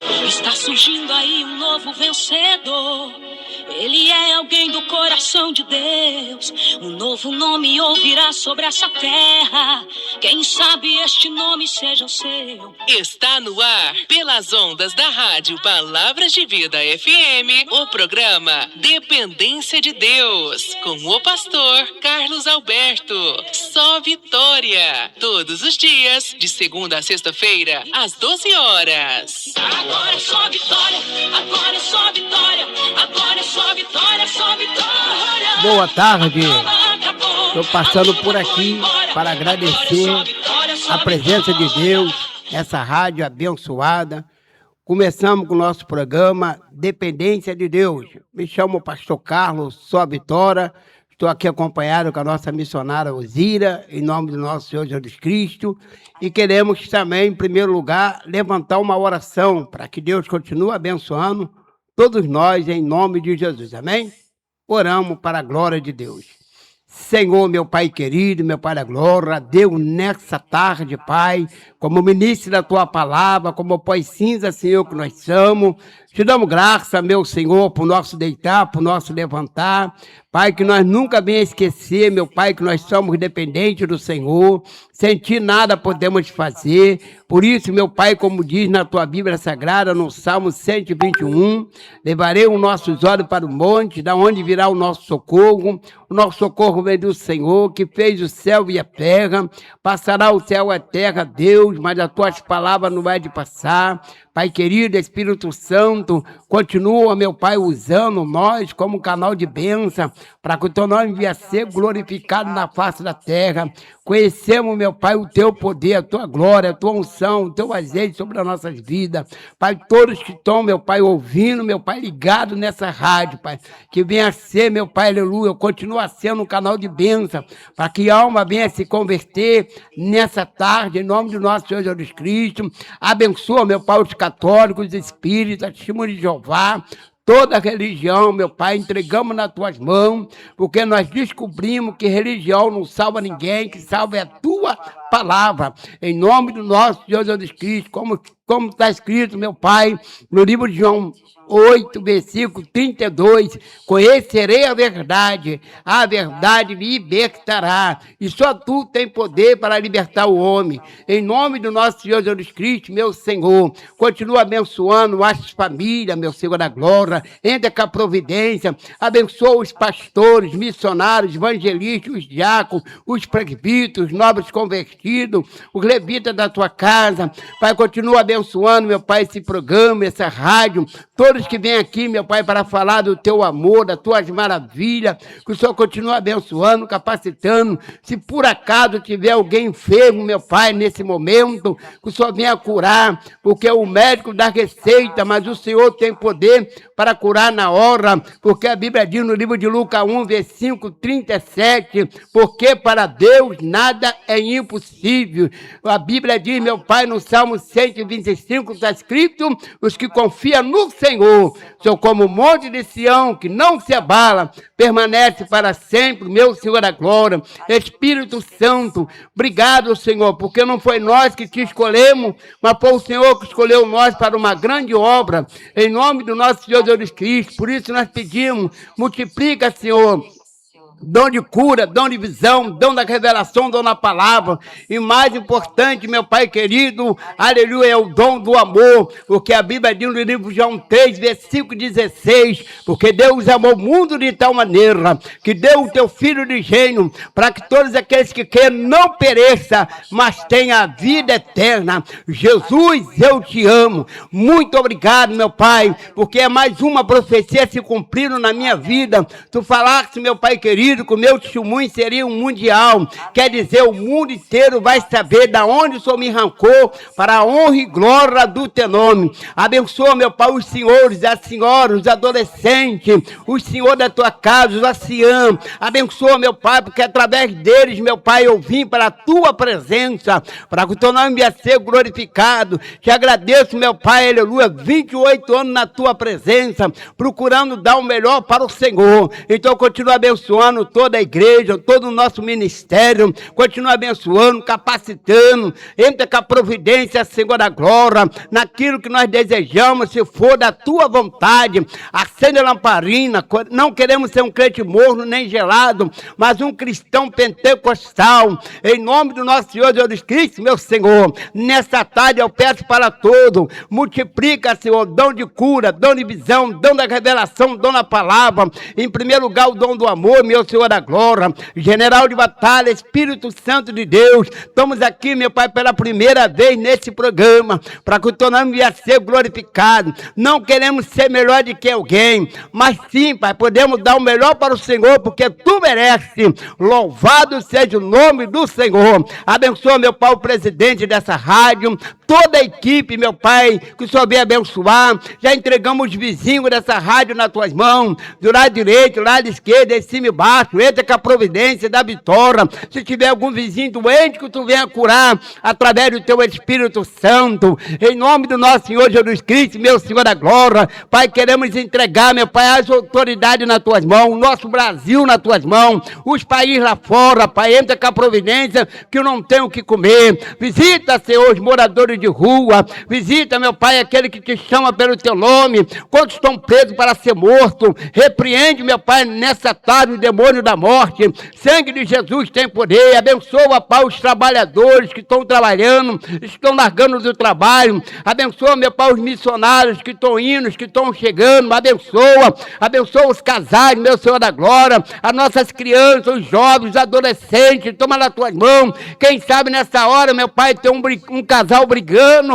Está surgindo aí um novo vencedor. Ele é alguém do coração de Deus. Um novo nome ouvirá sobre essa terra. Quem sabe este nome seja o seu. Está no ar, pelas ondas da rádio Palavras de Vida FM, o programa Dependência de Deus, com o pastor Carlos Alberto. Só vitória. Todos os dias, de segunda a sexta-feira, às 12 horas. Agora é só vitória. Agora é só vitória. Agora é só vitória, só vitória. Boa tarde. Estou passando por aqui para agradecer a presença de Deus nessa rádio abençoada. Começamos com o nosso programa Dependência de Deus. Me chamo pastor Carlos, só vitória. Estou aqui acompanhado com a nossa missionária Osira, em nome do nosso Senhor Jesus Cristo. E queremos também, em primeiro lugar, levantar uma oração para que Deus continue abençoando todos nós, em nome de Jesus. Amém? Oramos para a glória de Deus. Senhor, meu Pai querido, meu Pai da glória, Deus, nessa tarde, Pai, como ministro da Tua palavra, como pó cinza, Senhor, que nós somos, te damos graça, meu Senhor, por nosso deitar, por nosso levantar. Pai, que nós nunca venhamos esquecer, meu Pai, que nós somos dependentes do Senhor. Sem Ti nada podemos fazer. Por isso, meu Pai, como diz na Tua Bíblia Sagrada, no Salmo 121, levarei os nossos olhos para o monte, da onde virá o nosso socorro. O nosso socorro vem do Senhor, que fez o céu e a terra. Passará o céu e a terra, Deus, mas as Tuas palavras não vai de passar. Pai querido, Espírito Santo, continua, meu Pai, usando nós como canal de bênção, para que o Teu nome venha a ser glorificado na face da terra. Conhecemos, meu Pai, o Teu poder, a Tua glória, a Tua unção, o Teu azeite sobre as nossas vidas. Pai, todos que estão, meu Pai, ouvindo, meu Pai, ligado nessa rádio, Pai, que venha a ser, meu Pai, aleluia, continua sendo um canal de bênção, para que a alma venha a se converter nessa tarde, em nome do nosso Senhor Jesus Cristo. Abençoa, meu Pai, os católicos, os espíritas, testemunhos de Jeová, toda a religião, meu Pai, entregamos nas Tuas mãos, porque nós descobrimos que religião não salva ninguém, que salva é a Tua palavra. Em nome do nosso Senhor Jesus Cristo, como está escrito, meu Pai, no livro de João 8, versículo 32, conhecerei a verdade libertará, e só Tu tem poder para libertar o homem. Em nome do nosso Senhor Jesus Cristo, meu Senhor, continua abençoando as famílias, meu Senhor da glória, entra com a providência, abençoa os pastores, missionários, evangelistas, os diáconos, os presbíteros, os nobres convertidos, os levitas da Tua casa. Pai, continua abençoando, meu Pai, esse programa, essa rádio, todos que vêm aqui, meu Pai, para falar do Teu amor, das Tuas maravilhas, que o Senhor continue abençoando, capacitando. Se por acaso tiver alguém enfermo, meu Pai, nesse momento, que o Senhor venha curar, porque o médico dá receita, mas o Senhor tem poder para curar na hora, porque a Bíblia diz no livro de Lucas 1, versículo 37, porque para Deus nada é impossível. A Bíblia diz, meu Pai, no Salmo 125, está escrito, os que confiam no Senhor são como o monte de Sião, que não se abala, permanece para sempre, meu Senhor da glória. Espírito Santo, obrigado, Senhor, porque não foi nós que Te escolhemos, mas foi o Senhor que escolheu nós para uma grande obra, em nome do nosso Senhor Jesus Cristo. Por isso nós pedimos, multiplica, Senhor, dom de cura, dom de visão, dom da revelação, dom da palavra. E mais importante, meu Pai querido, aleluia, é o dom do amor, porque a Bíblia diz no livro de João 3, versículo 16, porque Deus amou o mundo de tal maneira, que deu o Teu Filho de gênio, para que todos aqueles que querem não pereçam, mas tenham a vida eterna. Jesus, eu Te amo. Muito obrigado, meu Pai, porque é mais uma profecia se cumprindo na minha vida. Tu falaste, meu Pai querido, que o meu testemunho seria um mundial. Quer dizer, o mundo inteiro vai saber da onde o Senhor me arrancou, para a honra e glória do Teu nome. Abençoa, meu Pai, os senhores, as senhoras, os adolescentes, os senhores da Tua casa, os anciãos. Abençoa, meu Pai, porque através deles, meu Pai, eu vim para a Tua presença, para que o Teu nome venha a ser glorificado. Te agradeço, meu Pai, aleluia, 28 anos na Tua presença, procurando dar o melhor para o Senhor. Então, continua abençoando abençoando toda a igreja, todo o nosso ministério, continua abençoando, capacitando, entra com a providência, Senhor da glória, naquilo que nós desejamos, se for da tua vontade, acende a lamparina, não queremos ser um crente morno nem gelado, mas um cristão pentecostal, em nome do nosso Senhor Jesus Cristo, meu Senhor, nessa tarde eu peço para todos, multiplica, Senhor, dom de cura, dom de visão, dom da revelação, dom da palavra, em primeiro lugar o dom do amor, meu Senhor da glória, general de batalha, Espírito Santo de Deus, estamos aqui, meu Pai, pela primeira vez nesse programa, para que o teu nome venha a ser glorificado, não queremos ser melhor do que alguém, mas sim, Pai, podemos dar o melhor para o Senhor, porque tu mereces, louvado seja o nome do Senhor, abençoa, meu Pai, o presidente dessa rádio, toda a equipe, meu Pai, que o Senhor venha abençoar, já entregamos os vizinhos dessa rádio nas tuas mãos, do lado direito, do lado esquerdo, em cima e baixo, entra com a providência da vitória, se tiver algum vizinho doente, que tu venha curar, através do teu Espírito Santo, em nome do nosso Senhor Jesus Cristo, meu Senhor da glória, Pai, queremos entregar, meu Pai, as autoridades nas tuas mãos, o nosso Brasil nas tuas mãos, os países lá fora, Pai, entra com a providência, que eu não tenho o que comer, visita, Senhor, os moradores de rua, visita, meu Pai, aquele que te chama pelo teu nome, quantos estão presos para ser morto, repreende, meu Pai, nessa tarde o demônio da morte, sangue de Jesus tem poder, abençoa, Pai, os trabalhadores que estão trabalhando, estão largando do trabalho, abençoa, meu Pai, os missionários que estão indo, que estão chegando, abençoa os casais, meu Senhor da glória, as nossas crianças, os jovens, os adolescentes, toma nas tuas mãos, quem sabe nessa hora, meu Pai, tem um casal brigando,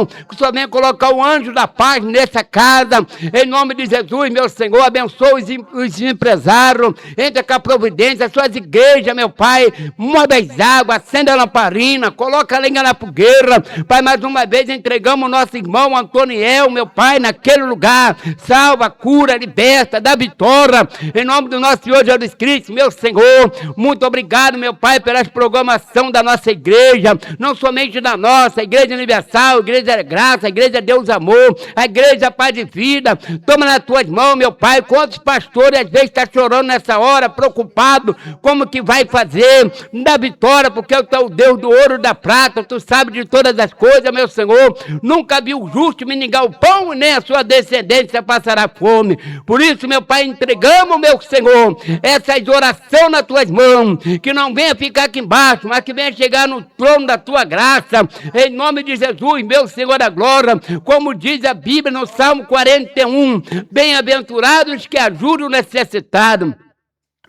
que o Senhor venha colocar o anjo da paz nessa casa, em nome de Jesus, meu Senhor, abençoa os empresários, entra com a providência, as suas igrejas, meu Pai, move as águas, acende a lamparina, coloca a lenha na fogueira, Pai, mais uma vez entregamos o nosso irmão Antoniel, meu Pai, naquele lugar, salva, cura, liberta, dá vitória, em nome do nosso Senhor Jesus Cristo, meu Senhor, muito obrigado, meu Pai, pela programação da nossa igreja, não somente da nossa, a Igreja Universal, a Igreja Graça, a Igreja Deus Amor, a Igreja Paz de Vida, toma nas tuas mãos, meu Pai, quantos pastores às vezes estão chorando nessa hora, preocupado, como que vai fazer, dá vitória, porque eu sou o Deus do ouro e da prata, tu sabes de todas as coisas, meu Senhor, nunca vi o justo mendigar o pão, nem a sua descendência passará fome, por isso, meu Pai, entregamos, meu Senhor, essas orações nas tuas mãos, que não venha ficar aqui embaixo, mas que venha chegar no trono da tua graça, em nome de Jesus, meu Senhor da glória, como diz a Bíblia no Salmo 41, bem-aventurados que ajudam o necessitado.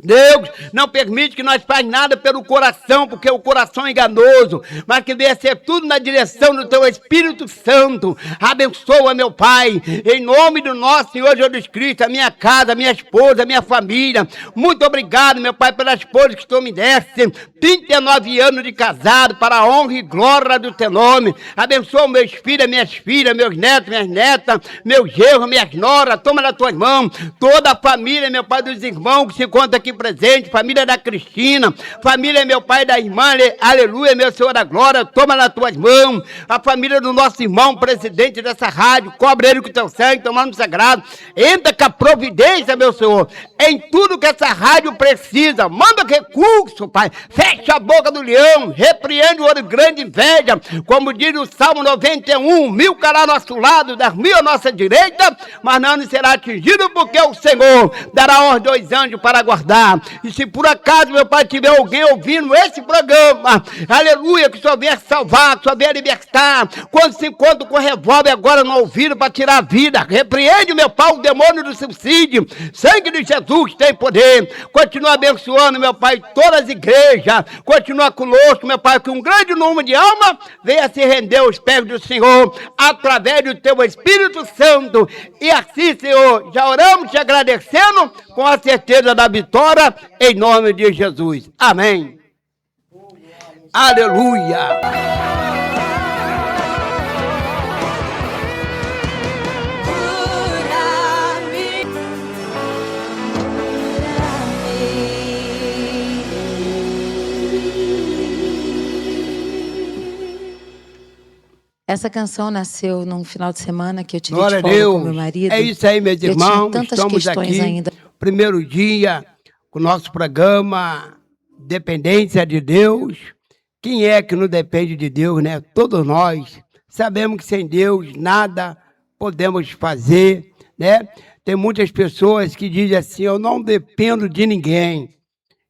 Deus não permite que nós façamos nada pelo coração, porque o coração é enganoso, mas que venha ser tudo na direção do teu Espírito Santo. Abençoa, meu Pai, em nome do nosso Senhor Jesus Cristo, a minha casa, a minha esposa, a minha família. Muito obrigado, meu Pai, pela esposa que tu me deste, 39 anos de casado, para a honra e glória do teu nome. Abençoa meus filhos, minhas filhas, meus netos, minhas netas, meus genros, minhas noras, toma nas tuas mãos, toda a família, meu Pai, dos irmãos que se encontram aqui presente, família da Cristina, família, meu Pai, da irmã, aleluia, meu Senhor da glória, toma nas tuas mãos, a família do nosso irmão, presidente dessa rádio, cobre ele com o teu sangue, tomando sagrado, entra com a providência, meu Senhor, em tudo que essa rádio precisa, manda recurso, Pai, fecha a boca do leão, repreende o olho grande inveja, como diz o Salmo 91, 1000 cairá ao nosso lado, 10.000 à nossa direita, mas não será atingido, porque o Senhor dará ordem aos anjos para guardar. E se por acaso, meu Pai, tiver alguém ouvindo esse programa, aleluia, que o Senhor venha salvar, que o Senhor venha libertar, quando se encontra com revólver agora no ouvido para tirar a vida, repreende, meu Pai, o demônio do suicídio, sangue de Jesus tem poder, continua abençoando, meu Pai, todas as igrejas, continua conosco, meu Pai, que um grande número de almas venha se render aos pés do Senhor, através do teu Espírito Santo, e assim, Senhor, já oramos te agradecendo, com a certeza da vitória, em nome de Jesus. Amém. Aleluia. Essa canção nasceu num final de semana que eu tive Glória de folga com meu marido. É isso aí, meus irmãos. Tantas estamos questões aqui, ainda. Primeiro dia, com o nosso programa Dependência de Deus. Quem é que não depende de Deus, né? Todos nós sabemos que sem Deus nada podemos fazer, né? Tem muitas pessoas que dizem assim, eu não dependo de ninguém.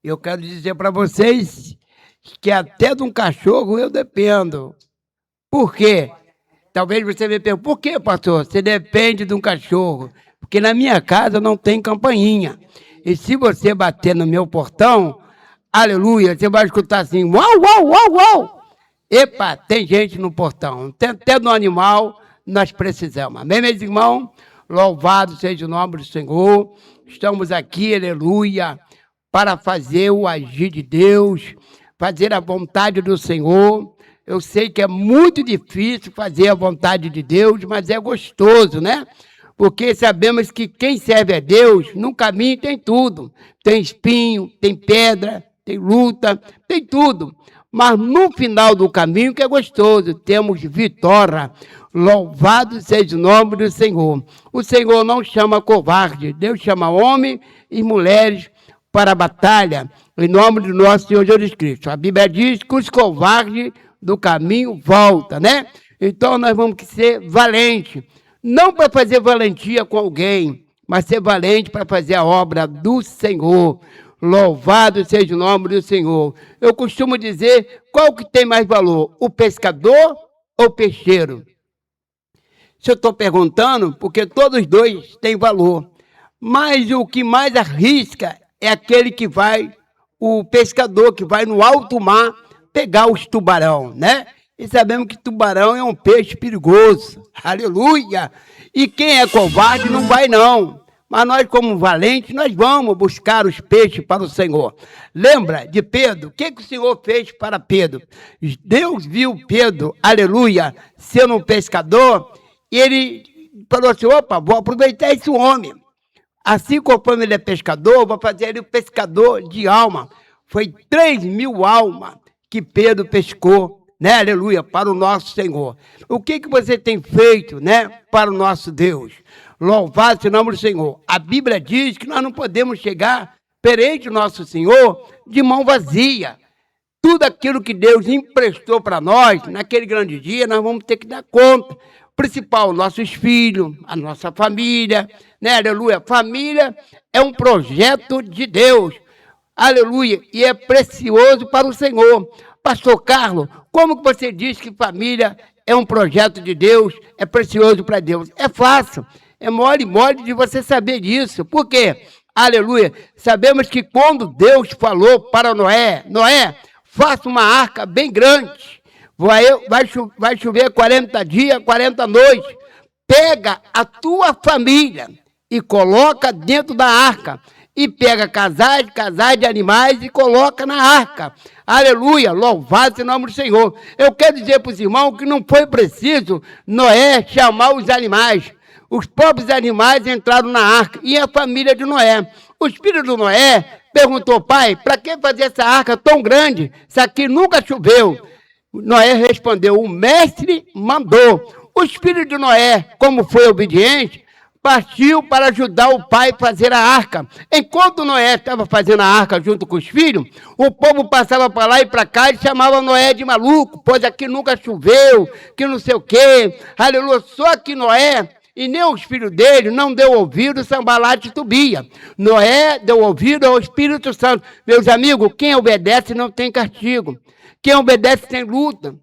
Eu quero dizer para vocês que até de um cachorro eu dependo. Por quê? Talvez você me pergunte, por que, pastor? Você depende de um cachorro? Porque na minha casa não tem campainha. E se você bater no meu portão, aleluia, você vai escutar assim, uau, uau, uau, uau. Epa, tem gente no portão. Até no animal nós precisamos. Amém, meus irmãos? Louvado seja o nome do Senhor. Estamos aqui, aleluia, para fazer o agir de Deus, fazer a vontade do Senhor. Eu sei que é muito difícil fazer a vontade de Deus, mas é gostoso, né? Porque sabemos que quem serve a Deus, no caminho tem tudo. Tem espinho, tem pedra, tem luta, tem tudo. Mas no final do caminho que é gostoso, temos vitória. Louvado seja o nome do Senhor. O Senhor não chama covarde, Deus chama homens e mulheres para a batalha, em nome do nosso Senhor Jesus Cristo. A Bíblia diz que os covardes do caminho voltam, né? Então nós vamos ser valentes. Não para fazer valentia com alguém, mas ser valente para fazer a obra do Senhor. Louvado seja o nome do Senhor. Eu costumo dizer, qual que tem mais valor? O pescador ou o peixeiro? Se eu estou perguntando, porque todos os dois têm valor. Mas o que mais arrisca é aquele que vai, o pescador que vai no alto mar pegar os tubarão, né? E sabemos que tubarão é um peixe perigoso. Aleluia! E quem é covarde não vai não. Mas nós, como valentes, nós vamos buscar os peixes para o Senhor. Lembra de Pedro? O que o Senhor fez para Pedro? Deus viu Pedro, aleluia, sendo um pescador, e ele falou assim, opa, vou aproveitar esse homem. Assim como ele é pescador, vou fazer ele um pescador de alma. Foi 3.000 almas que Pedro pescou, né, aleluia, para o nosso Senhor. O que você tem feito, né, para o nosso Deus? Louvado seja o nome do Senhor. A Bíblia diz que nós não podemos chegar perante o nosso Senhor de mão vazia. Tudo aquilo que Deus emprestou para nós, naquele grande dia, nós vamos ter que dar conta. Principal, nossos filhos, a nossa família, né, aleluia. Família é um projeto de Deus, aleluia, e é precioso para o Senhor. Pastor Carlos, como que você diz que família é um projeto de Deus, é precioso para Deus? É fácil, é mole de você saber disso. Por quê? Aleluia. Sabemos que quando Deus falou para Noé, Noé, faça uma arca bem grande, vai chover 40 dias, 40 noites, pega a tua família e coloca dentro da arca. E pega casais de animais e coloca na arca. Aleluia, louvado seja o nome do Senhor. Eu quero dizer para os irmãos que não foi preciso Noé chamar os animais. Os próprios animais entraram na arca e a família de Noé. O filho de Noé perguntou, pai, para que fazer essa arca tão grande? Isso aqui nunca choveu. Noé respondeu, o mestre mandou. Os filhos de Noé, como foi obediente, partiu para ajudar o pai a fazer a arca. Enquanto Noé estava fazendo a arca junto com os filhos, o povo passava para lá e para cá e chamava Noé de maluco, pois aqui nunca choveu, que não sei o quê. Aleluia. Só que Noé e nem os filhos dele não deu ouvido a Sambalate e Tobia. Noé deu ouvido ao Espírito Santo. Meus amigos, quem obedece não tem castigo. Quem obedece tem luta.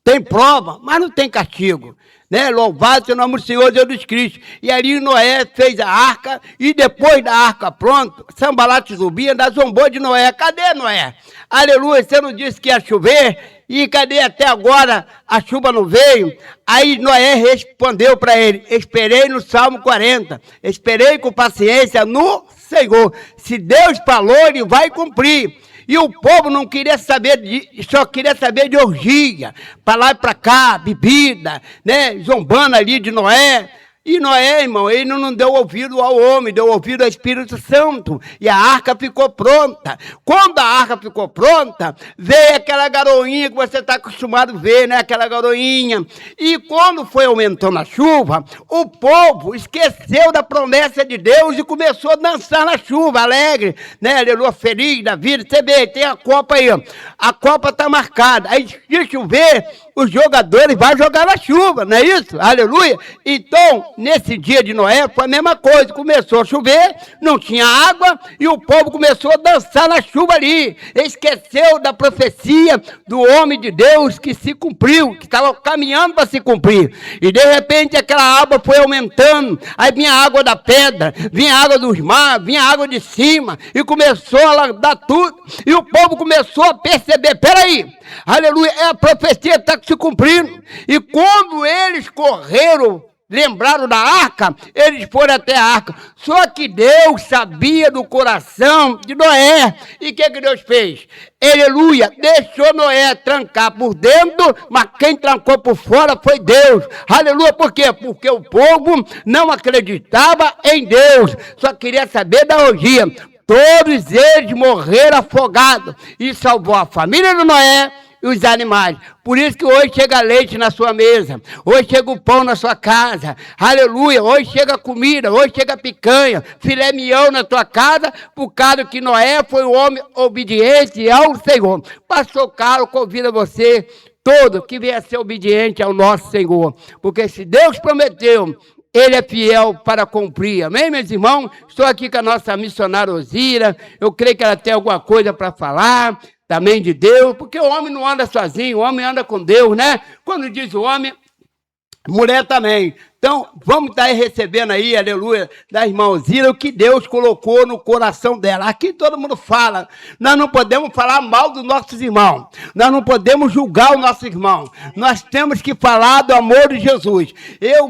Tem prova, mas não tem castigo. Né? Louvado seja o nome do Senhor Jesus Cristo. E ali Noé fez a arca, e depois da arca pronta, Sambalate e Tobia ainda zombou de Noé. Cadê Noé? Aleluia, você não disse que ia chover? E cadê até agora a chuva não veio? Aí Noé respondeu para ele, esperei no Salmo 40, esperei com paciência no Senhor. Se Deus falou, ele vai cumprir. E o povo não queria saber, só queria saber de orgia, para lá e para cá, bebida, né? Zombando ali de Noé. E Noé, irmão, ele não deu ouvido ao homem, deu ouvido ao Espírito Santo. E a arca ficou pronta. Quando a arca ficou pronta, veio aquela garoinha que você está acostumado a ver, né? Aquela garoinha. E quando foi aumentando a chuva, o povo esqueceu da promessa de Deus e começou a dançar na chuva, alegre, né? Aleluia, feliz da vida. Você vê, tem a copa aí, ó. A copa está marcada. Aí, se chover, os jogadores vão jogar na chuva, não é isso? Aleluia. Então, nesse dia de Noé, foi a mesma coisa. Começou a chover, não tinha água, e o povo começou a dançar na chuva ali. Esqueceu da profecia do homem de Deus que se cumpriu, que estava caminhando para se cumprir. E de repente aquela água foi aumentando, aí vinha a água da pedra, vinha a água dos mares, vinha a água de cima, e começou a dar tudo, e o povo começou a perceber, peraí, aleluia, é a profecia que está se cumprindo. E quando eles correram, lembraram da arca, eles foram até a arca. Só que Deus sabia do coração de Noé. E o que Deus fez? Aleluia, deixou Noé trancar por dentro, mas quem trancou por fora foi Deus. Aleluia, por quê? Porque o povo não acreditava em Deus, só queria saber da orgia. Todos eles morreram afogados e salvou a família de Noé e os animais. Por isso que hoje chega leite na sua mesa, hoje chega o pão na sua casa, aleluia, hoje chega comida, hoje chega picanha, filé mignon na tua casa, por causa que Noé foi um homem obediente ao Senhor. Pastor Carlos convida você todo que venha ser obediente ao nosso Senhor, porque se Deus prometeu, Ele é fiel para cumprir. Amém, meus irmãos? Estou aqui com a nossa missionária Osira. Eu creio que ela tem alguma coisa para falar também de Deus, porque o homem não anda sozinho, o homem anda com Deus, né? Quando diz o homem, mulher também. Então, vamos estar aí recebendo aí, aleluia, da irmã Osira, o que Deus colocou no coração dela. Aqui todo mundo fala, nós não podemos falar mal dos nossos irmãos, nós não podemos julgar o nosso irmão, nós temos que falar do amor de Jesus.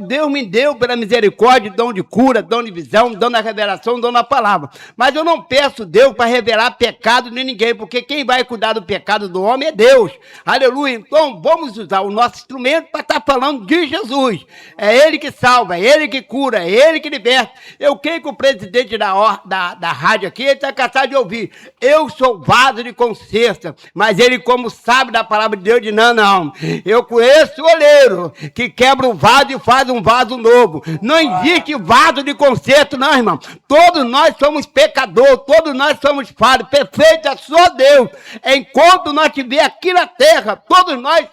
Deus me deu pela misericórdia, dom de cura, dom de visão, dom da revelação, dom da palavra. Mas eu não peço Deus para revelar pecado de ninguém, porque quem vai cuidar do pecado do homem é Deus. Aleluia. Então, vamos usar o nosso instrumento para estar falando de Jesus. É Ele que salva, é Ele que cura, é Ele que liberta. Eu creio que o presidente da rádio aqui está cansado de ouvir. Eu sou vaso de conserto, mas ele, como sabe da palavra de Deus, diz, não. Eu conheço o oleiro que quebra o vaso e faz um vaso novo. Não existe vaso de conserto, não, irmão. Todos nós somos pecadores, todos nós somos falhos. Perfeito é só Deus. Enquanto nós estivermos aqui na terra, todos nós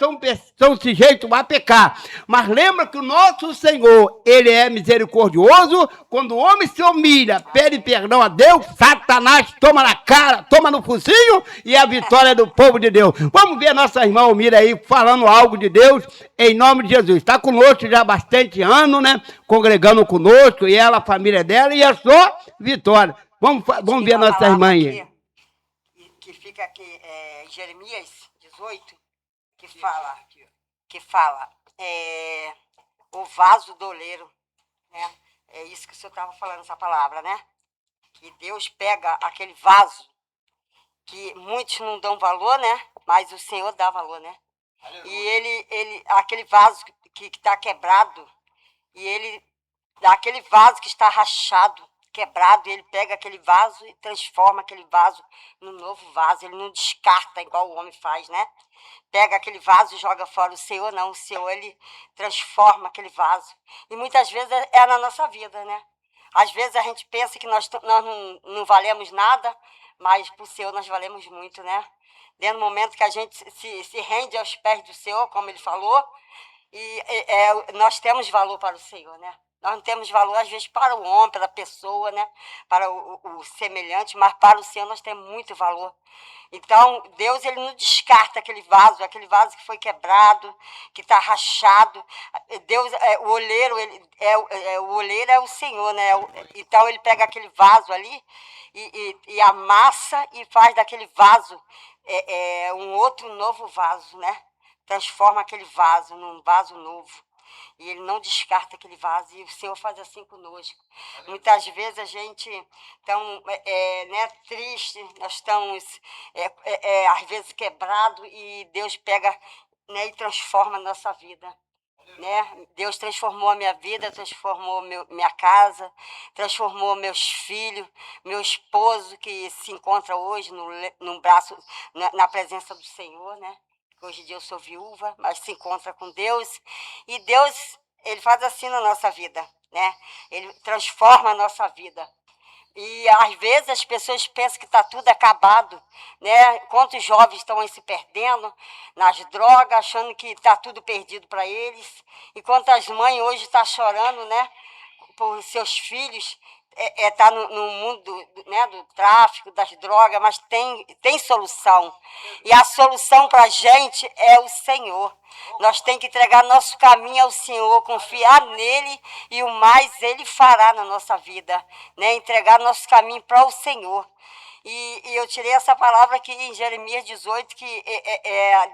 somos sujeitos a pecar. Mas lembra que o nosso Senhor, Ele é misericordioso. Quando o homem se humilha, pede perdão a Deus, Satanás toma na cara, toma no focinho, e a vitória é do povo de Deus. Vamos ver a nossa irmã Almira aí falando algo de Deus, em nome de Jesus. Está conosco já há bastante anos, né? Congregando conosco, e ela, a família dela, e é só vitória. Vamos ver a nossa irmã aí. Que fica aqui, Jeremias 18, que fala o vaso do oleiro, né? É isso que o senhor estava falando, essa palavra, né? Que Deus pega aquele vaso que muitos não dão valor, né? Mas o Senhor dá valor, né? Aleluia. E ele aquele vaso que está quebrado, e ele, aquele vaso que está rachado, quebrado, ele pega aquele vaso e transforma aquele vaso num novo vaso. Ele não descarta igual o homem faz, né? Pega aquele vaso e joga fora. O Senhor não, o Senhor, Ele transforma aquele vaso. E muitas vezes é na nossa vida, né? Às vezes a gente pensa que nós não valemos nada, mas para o Senhor nós valemos muito, né? Dentro do momento que a gente se rende aos pés do Senhor, como Ele falou, nós temos valor para o Senhor, né? Nós não temos valor, às vezes, para o homem, para a pessoa, né? Para o semelhante, mas para o Senhor nós temos muito valor. Então, Deus, Ele não descarta aquele vaso que foi quebrado, que está rachado. Deus, o oleiro, o oleiro é o Senhor, né? Então, Ele pega aquele vaso ali e amassa e faz daquele vaso um outro novo vaso, né? Transforma aquele vaso num vaso novo. E Ele não descarta aquele vaso, e o Senhor faz assim conosco. Muitas vezes a gente tão triste, nós estamos às vezes quebrado, e Deus pega, né, e transforma a nossa vida. né? Deus transformou a minha vida, transformou minha casa, transformou meus filhos, meu esposo que se encontra hoje no braço, na presença do Senhor, né? Hoje em dia eu sou viúva, mas se encontra com Deus. E Deus, Ele faz assim na nossa vida, né? Ele transforma a nossa vida. E às vezes as pessoas pensam que está tudo acabado, né? Quantos jovens estão aí se perdendo nas drogas, achando que está tudo perdido para eles. E quantas mães hoje estão chorando, né? Por seus filhos tá no mundo né, do tráfico, das drogas, mas tem solução. E a solução para a gente é o Senhor. Nós temos que entregar nosso caminho ao Senhor, confiar nele e o mais ele fará na nossa vida. Né? Entregar nosso caminho para o Senhor. E eu tirei essa palavra aqui em Jeremias 18, que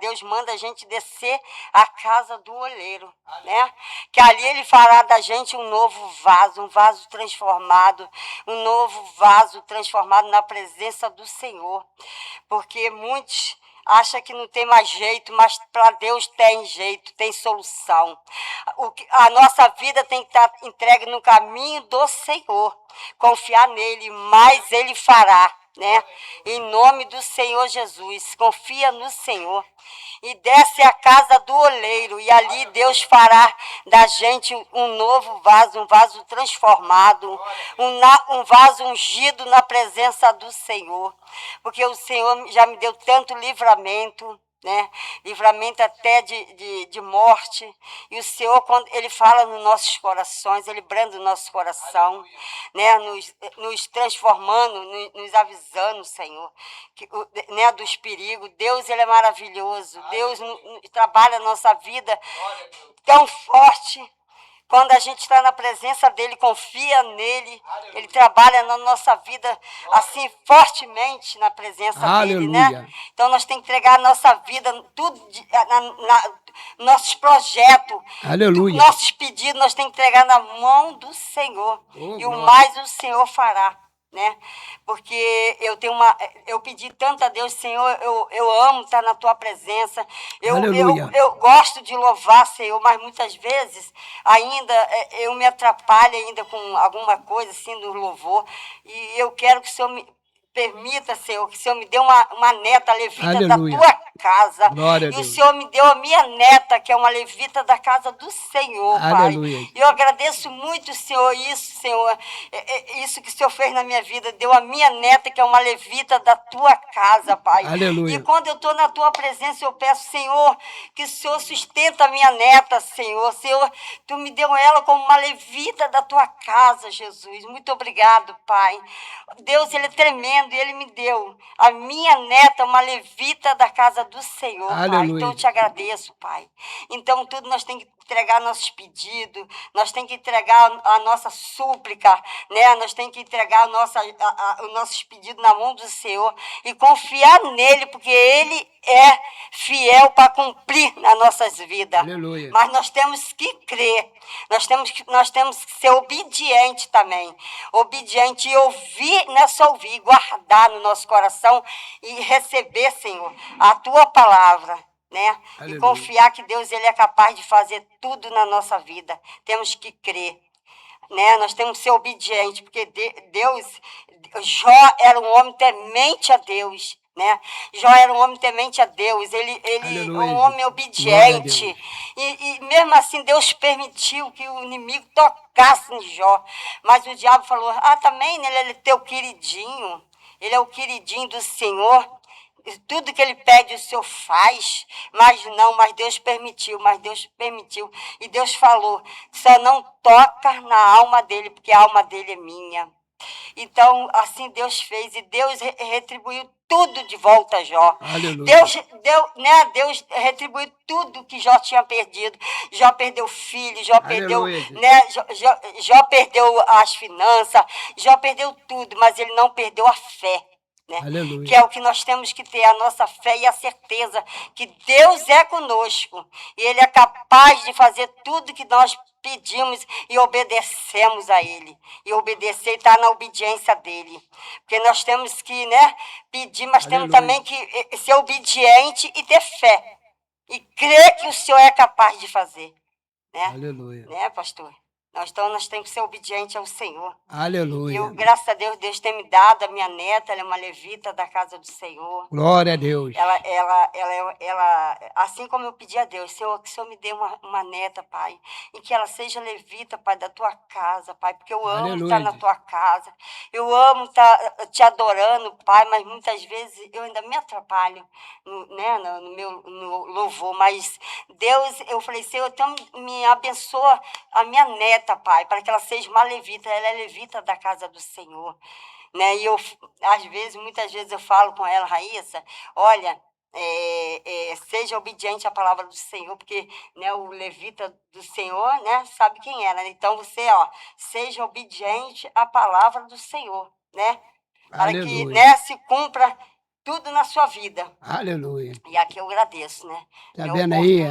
Deus manda a gente descer à casa do oleiro, né? Que ali ele fará da gente um novo vaso, um vaso transformado, um novo vaso transformado na presença do Senhor. Porque muitos acham que não tem mais jeito, mas para Deus tem jeito, tem solução. A nossa vida tem que estar entregue no caminho do Senhor. Confiar nele, mas ele fará. Né? Em nome do Senhor Jesus, confia no Senhor e desce à casa do oleiro e ali Deus fará da gente um novo vaso, um vaso transformado, um vaso ungido na presença do Senhor, porque o Senhor já me deu tanto livramento, né? Livramento até de morte. E o Senhor, quando Ele fala nos nossos corações, Ele branda o nosso coração, né? Nos transformando, nos avisando, Senhor, né? Dos perigos. Deus, Ele é maravilhoso. Deus trabalha a nossa vida tão forte. Quando a gente está na presença dele, confia nele, ele trabalha na nossa vida assim fortemente na presença dele, né? Então nós temos que entregar a nossa vida, tudo, nossos projetos, nossos pedidos, nós temos que entregar na mão do Senhor. E o mais o Senhor fará. Né? Porque eu pedi tanto a Deus, Senhor, eu amo estar na tua presença, eu gosto de louvar, Senhor, mas muitas vezes ainda eu me atrapalho ainda com alguma coisa assim do louvor, e eu quero que o Senhor me permita, Senhor, que o Senhor me dê uma neta levita da tua casa. E o Senhor me deu a minha neta, que é uma levita da casa do Senhor, Pai. E eu agradeço muito, Senhor, Senhor, isso que o Senhor fez na minha vida. Deu a minha neta, que é uma levita da tua casa, Pai. E quando eu estou na tua presença, eu peço, Senhor, que o Senhor sustenta a minha neta, Senhor. Senhor, tu me deu ela como uma levita da tua casa, Jesus. Muito obrigado, Pai. Deus, ele é tremendo. E ele me deu a minha neta, uma levita da casa do Senhor, Pai. Então eu te agradeço, Pai. Então tudo nós temos que entregar nossos pedidos, nós temos que entregar a nossa súplica, né? Nós temos que entregar os nossos pedidos na mão do Senhor e confiar nele, porque ele é fiel para cumprir nas nossas vidas. Aleluia. Mas nós temos que crer, nós temos que ser obedientes também. Obediente e ouvir, não é só ouvir, guardar no nosso coração e receber, Senhor, a tua palavra. Né? E confiar que Deus ele é capaz de fazer tudo na nossa vida. Temos que crer. Né? Nós temos que ser obedientes, porque Jó era um homem temente a Deus. Né? Jó era um homem temente a Deus, ele é um homem obediente. E mesmo assim Deus permitiu que o inimigo tocasse em Jó. Mas o diabo falou, também ele é teu queridinho, ele é o queridinho do Senhor. Tudo que ele pede o Senhor faz, mas Deus permitiu, E Deus falou, só não toca na alma dele, porque a alma dele é minha. Então, assim Deus fez, e Deus retribuiu tudo de volta a Jó. Deus retribuiu tudo que Jó tinha perdido. Jó perdeu filho, Jó perdeu, né? Jó perdeu as finanças, Jó perdeu tudo, mas ele não perdeu a fé. Né? Que é o que nós temos que ter, a nossa fé e a certeza que Deus é conosco e Ele é capaz de fazer tudo que nós pedimos e obedecemos a Ele. E obedecer e estar na obediência dEle. Porque nós temos que, né, pedir, mas temos também que ser obediente e ter fé. E crer que o Senhor é capaz de fazer. né? Aleluia. Né, pastor? Nós temos que ser obedientes ao Senhor. Aleluia. Eu, graças a Deus, Deus tem me dado a minha neta, ela é uma levita da casa do Senhor. Glória a Deus. Ela, assim como eu pedi a Deus, Senhor, que o Senhor me dê uma neta, Pai, e que ela seja levita, Pai, da tua casa, Pai, porque eu amo estar na tua casa, eu amo estar te adorando, Pai, mas muitas vezes eu ainda me atrapalho, né, no louvor, mas Deus, eu falei, Senhor, então me abençoa a minha neta, Pai, para que ela seja uma levita, ela é levita da casa do Senhor, né? E eu, muitas vezes eu falo com ela, Raíssa, olha, seja obediente à palavra do Senhor, porque, né, o levita do Senhor, né, sabe quem é, né? Então você, seja obediente à palavra do Senhor, né? Para que, né, se cumpra tudo na sua vida. Aleluia. E aqui eu agradeço, né? Está vendo aí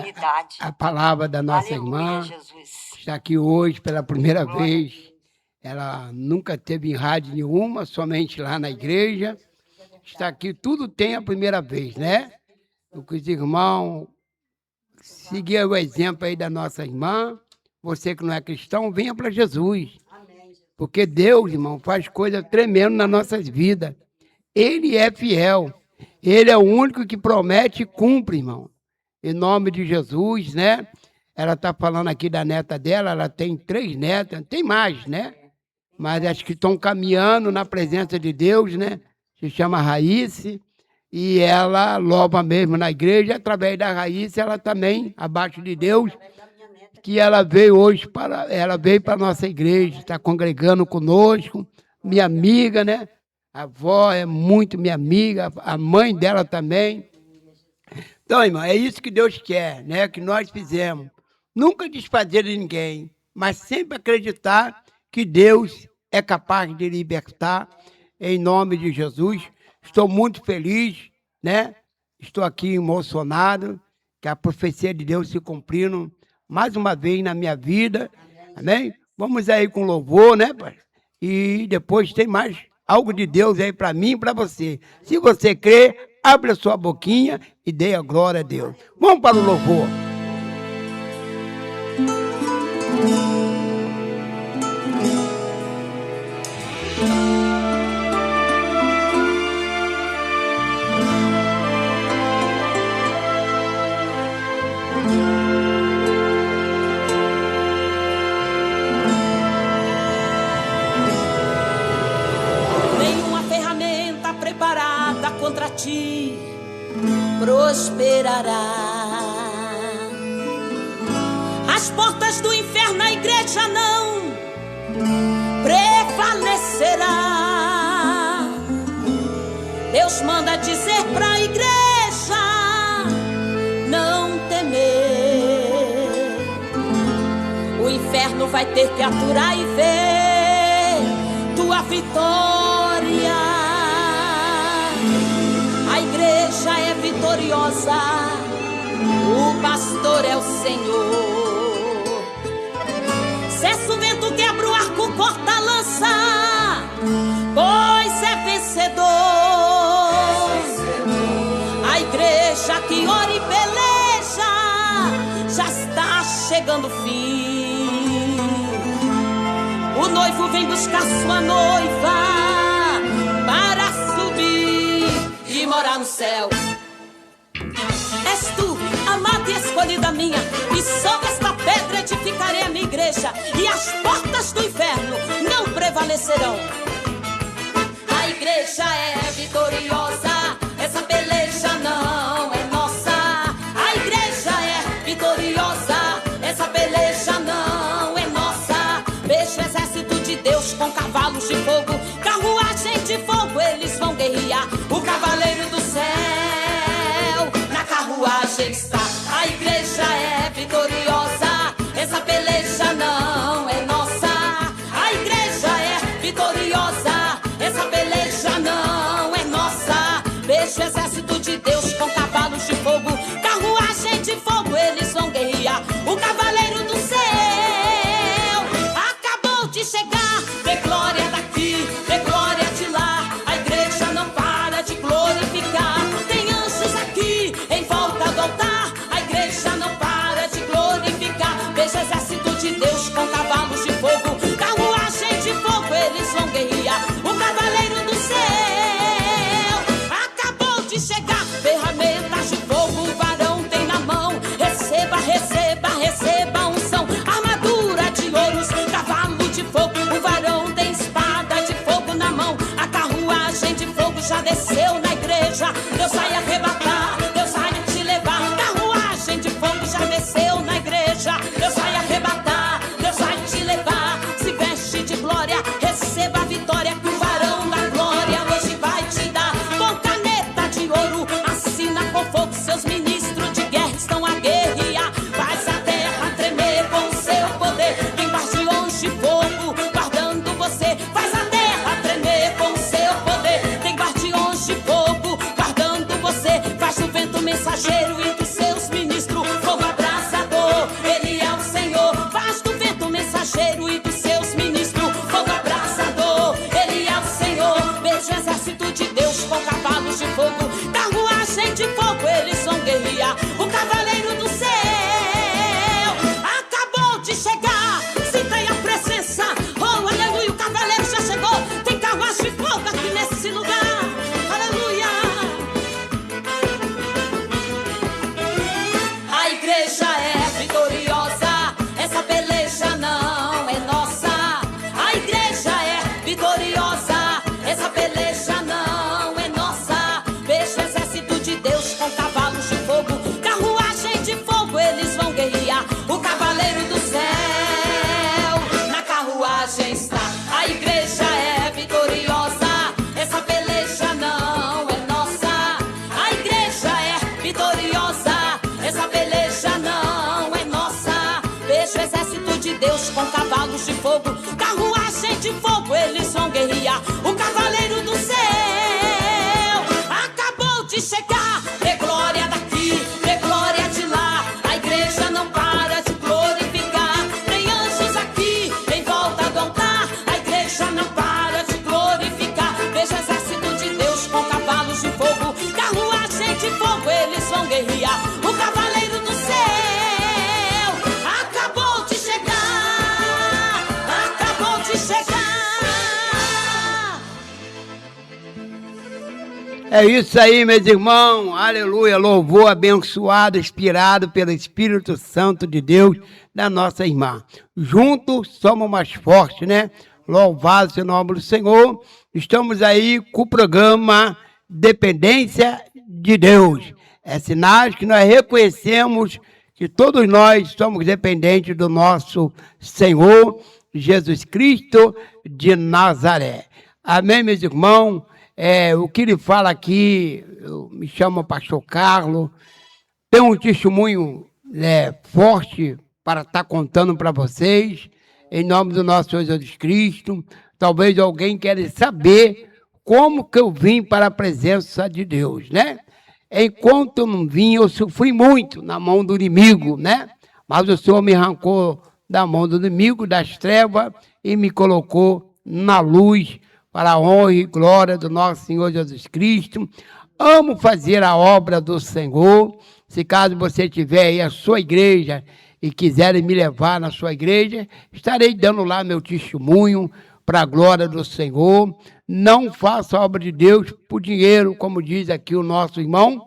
a palavra da nossa irmã? Jesus. Está aqui hoje pela primeira vez. Ela nunca teve em rádio nenhuma, somente lá na igreja. Está aqui, tudo tem a primeira vez, né? Os irmãos, seguir o exemplo aí da nossa irmã. Você que não é cristão, venha para Jesus. Porque Deus, irmão, faz coisa tremenda nas nossas vidas. Ele é fiel. Ele é o único que promete e cumpre, irmão. Em nome de Jesus, né? Ela está falando aqui da neta dela, ela tem 3 netas, tem mais, né? Mas acho que estão caminhando na presença de Deus, né? Se chama Raíssa, e ela louva mesmo na igreja, através da Raíssa, ela também, abaixo de Deus, que ela veio hoje para a nossa igreja, está congregando conosco, minha amiga, né? A avó é muito minha amiga, a mãe dela também. Então, irmão, é isso que Deus quer, né? Que nós fizemos. Nunca desfazer de ninguém, mas sempre acreditar que Deus é capaz de libertar, em nome de Jesus. Estou muito feliz, né? Estou aqui emocionado, que a profecia de Deus se cumprindo mais uma vez na minha vida. Amém? Vamos aí com louvor, né, pai? E depois tem mais algo de Deus aí para mim e para você. Se você crê, abre a sua boquinha e dê a glória a Deus. Vamos para o louvor. Contra ti prosperará. As portas do inferno a igreja não prevalecerá. Deus manda dizer para a igreja não temer. O inferno vai ter que aturar e ver tua vitória. A igreja é vitoriosa, o pastor é o Senhor. Cessa o vento, quebra o arco, corta a lança, pois é vencedor. A igreja que ora e peleja já está chegando o fim. O noivo vem buscar sua noiva para subir e morar no céu. És tu, amada e escolhida minha, e sobre esta pedra edificarei a minha igreja, e as portas do inferno não prevalecerão. A igreja é vitoriosa, essa peleja não é nossa. A igreja é vitoriosa, essa peleja não é nossa. Vejo o exército de Deus com cavalos de fogo, carruagem de fogo, eles vão guerrear. O cavaleiro do céu na carruagem está. A igreja é vitoriosa, essa peleja não é nossa. A igreja é vitoriosa, essa peleja não é nossa. Vejo o exército de Deus com cavalos de fogo, carruagem de fogo, eles vão guerrear. O cavaleiro do céu acabou de chegar. Vê glória daqui, vê glória de lá. A igreja não para de glorificar. Tem anjos aqui em volta do altar. A igreja não para de glorificar. mensageiro e dos seus ministros, fogo abrasador, ele é o Senhor. Faz do vento mensageiro e dos seus ministros, fogo abrasador, ele é o Senhor. Vejo o exército de Deus com cavalos de fogo, carruagem de fogo, eles vão guerrear. O cavaleiro do céu acabou de chegar, sinta aí a presença, oh aleluia, o cavaleiro já chegou. Tem carruagem de fogo aqui nesse lugar, aleluia. A igreja é vitoriosa, essa peleja não é nossa. A igreja é vitoriosa, essa peleja não é nossa. Vejo o exército de Deus com cavalos de fogo, carruagem de fogo, eles vão guerrear. O cavaleiro do céu na carruagem está. A igreja é vitoriosa, essa peleja não é nossa. A igreja é vitoriosa, essa peleja não é nossa. Vejo o exército de Deus com cavalos de fogo, carruagem de fogo, eles vão guerrear. O cavaleiro do céu acabou de chegar. É glória daqui, é glória de lá. A igreja não para de glorificar. Tem anjos aqui em volta do altar. A igreja não para de glorificar. Veja o exército de Deus com cavalos de fogo, carruagem de fogo, eles vão guerrear. O cavaleiro do céu acabou de chegar, acabou de chegar. É isso aí, meus irmãos. Aleluia. Louvor abençoado, inspirado pelo Espírito Santo de Deus da nossa irmã. Juntos somos mais fortes, né? Louvado seja o nome do Senhor. Estamos aí com o programa Dependência de Deus. É sinais que nós reconhecemos que todos nós somos dependentes do nosso Senhor Jesus Cristo de Nazaré. Amém, meus irmãos? O que ele fala aqui, eu me chamo Pastor Carlos, tenho um testemunho forte para estar contando para vocês, em nome do nosso Senhor Jesus Cristo. Talvez alguém queira saber como que eu vim para a presença de Deus, né? Enquanto eu não vim, eu sofri muito na mão do inimigo, né? Mas o Senhor me arrancou da mão do inimigo, das trevas, e me colocou na luz, para a honra e glória do nosso Senhor Jesus Cristo. Amo fazer a obra do Senhor. Se caso você tiver aí a sua igreja e quiserem me levar na sua igreja, estarei dando lá meu testemunho para a glória do Senhor. Não faço a obra de Deus por dinheiro, como diz aqui o nosso irmão,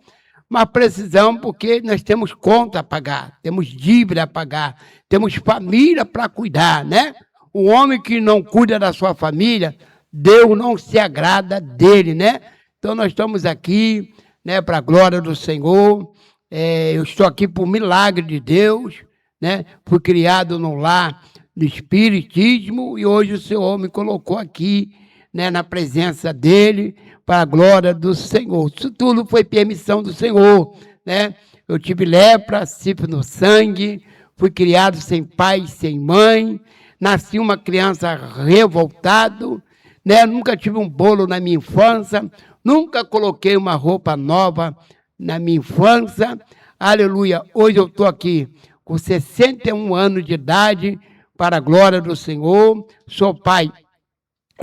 mas precisamos porque nós temos conta a pagar, temos dívida a pagar, temos família para cuidar, né? O homem que não cuida da sua família, Deus não se agrada dele, né? Então nós estamos aqui, né, para a glória do Senhor. Eu estou aqui por milagre de Deus, né? Fui criado no lar do Espiritismo e hoje o Senhor me colocou aqui, né, na presença dele, para a glória do Senhor. Isso tudo foi permissão do Senhor, né? Eu tive lepra, sífilis no sangue, fui criado sem pai, sem mãe, nasci uma criança revoltado, né? Nunca tive um bolo na minha infância, nunca coloquei uma roupa nova na minha infância. Aleluia. Hoje eu estou aqui com 61 anos de idade, para a glória do Senhor. Sou pai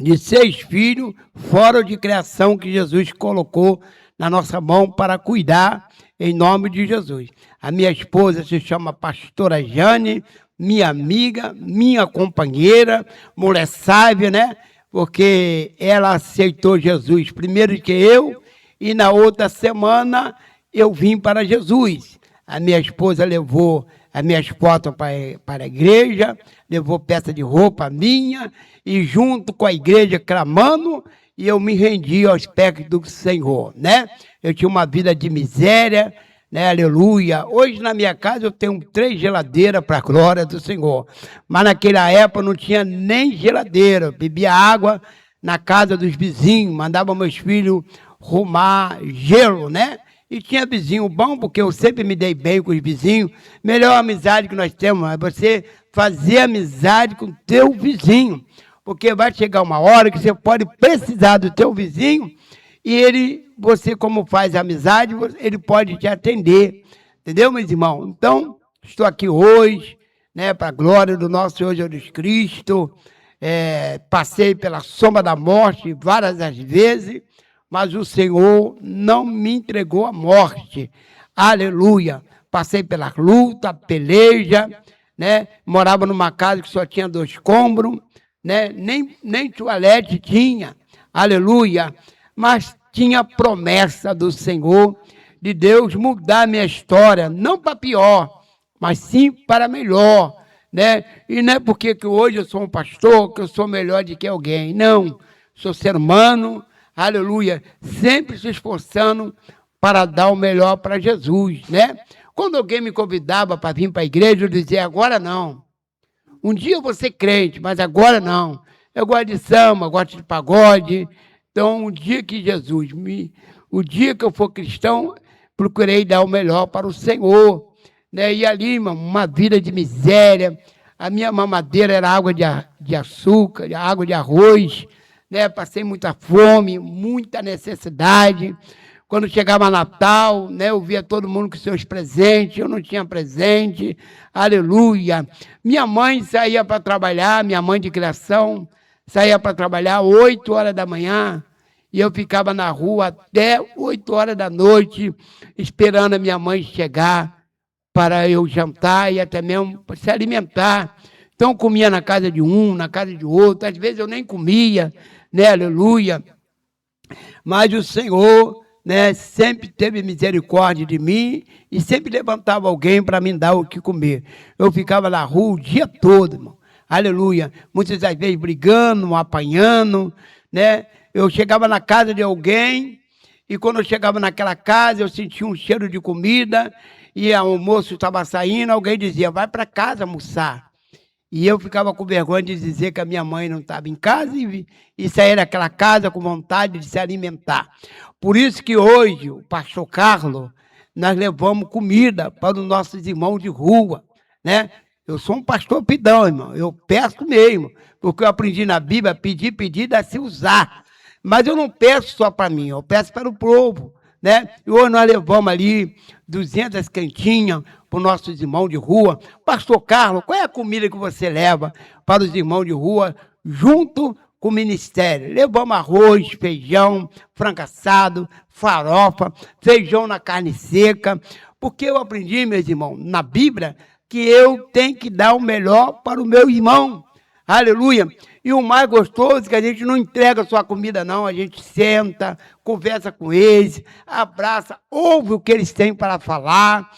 de 6 filhos, fora de criação que Jesus colocou na nossa mão para cuidar, em nome de Jesus. A minha esposa se chama Pastora Jane, minha amiga, minha companheira, mulher sábia, né? Porque ela aceitou Jesus primeiro que eu, e na outra semana eu vim para Jesus. A minha esposa levou as minhas fotos para a igreja, levou peça de roupa minha, e junto com a igreja clamando, e eu me rendi aos pés do Senhor, né? Eu tinha uma vida de miséria, né? Aleluia. Hoje na minha casa eu tenho 3 geladeiras para a glória do Senhor. Mas naquela época não tinha nem geladeira. Eu bebia água na casa dos vizinhos, mandava meus filhos arrumar gelo, né? E tinha vizinho bom, porque eu sempre me dei bem com os vizinhos. Melhor amizade que nós temos é você fazer amizade com o teu vizinho. Porque vai chegar uma hora que você pode precisar do teu vizinho e ele você, como faz amizade, ele pode te atender. Entendeu, meus irmãos? Então, estou aqui hoje, né, para a glória do nosso Senhor Jesus Cristo. Passei pela sombra da morte várias as vezes, mas o Senhor não me entregou a morte. Aleluia! Passei pela luta, peleja, né? Morava numa casa que só tinha 2 cômodos, né? Nem toalete tinha. Aleluia! Mas tinha promessa do Senhor, de Deus mudar minha história, não para pior, mas sim para melhor, né? E não é porque que hoje eu sou um pastor que eu sou melhor do que alguém, não. Sou ser humano, aleluia, sempre se esforçando para dar o melhor para Jesus, né? Quando alguém me convidava para vir para a igreja, eu dizia, agora não. Um dia eu vou ser crente, mas agora não. Eu gosto de samba, gosto de pagode. Então, o dia que o dia que eu for cristão, procurei dar o melhor para o Senhor, né? E ali, irmão, uma vida de miséria. A minha mamadeira era água de açúcar, água de arroz, né? Passei muita fome, muita necessidade. Quando chegava Natal, né, eu via todo mundo com seus presentes, eu não tinha presente, aleluia. Minha mãe saía para trabalhar, minha mãe de criação, saía para trabalhar 8 horas da manhã, e eu ficava na rua até 8 horas da noite, esperando a minha mãe chegar para eu jantar e até mesmo para se alimentar. Então, comia na casa de um, na casa de outro, às vezes eu nem comia, né, aleluia. Mas o Senhor, né, sempre teve misericórdia de mim e sempre levantava alguém para me dar o que comer. Eu ficava na rua o dia todo, irmão. Aleluia. Muitas das vezes brigando, apanhando, né? Eu chegava na casa de alguém e quando eu chegava naquela casa eu sentia um cheiro de comida e o almoço estava saindo, alguém dizia, vai para casa almoçar. E eu ficava com vergonha de dizer que a minha mãe não estava em casa e sair daquela casa com vontade de se alimentar. Por isso que hoje, o pastor Carlos, nós levamos comida para os nossos irmãos de rua, né? Eu sou um pastor pidão, irmão. Eu peço mesmo, porque eu aprendi na Bíblia, pedir, dá-se usar. Mas eu não peço só para mim, eu peço para o povo, né? E hoje nós levamos ali 200 cantinhas para os nossos irmãos de rua. Pastor Carlos, qual é a comida que você leva para os irmãos de rua junto com o ministério? Levamos arroz, feijão, frango assado, farofa, feijão na carne seca, porque eu aprendi, meus irmãos, na Bíblia, que eu tenho que dar o melhor para o meu irmão. Aleluia. E o mais gostoso é que a gente não entrega só a comida, não. A gente senta, conversa com eles, abraça, ouve o que eles têm para falar.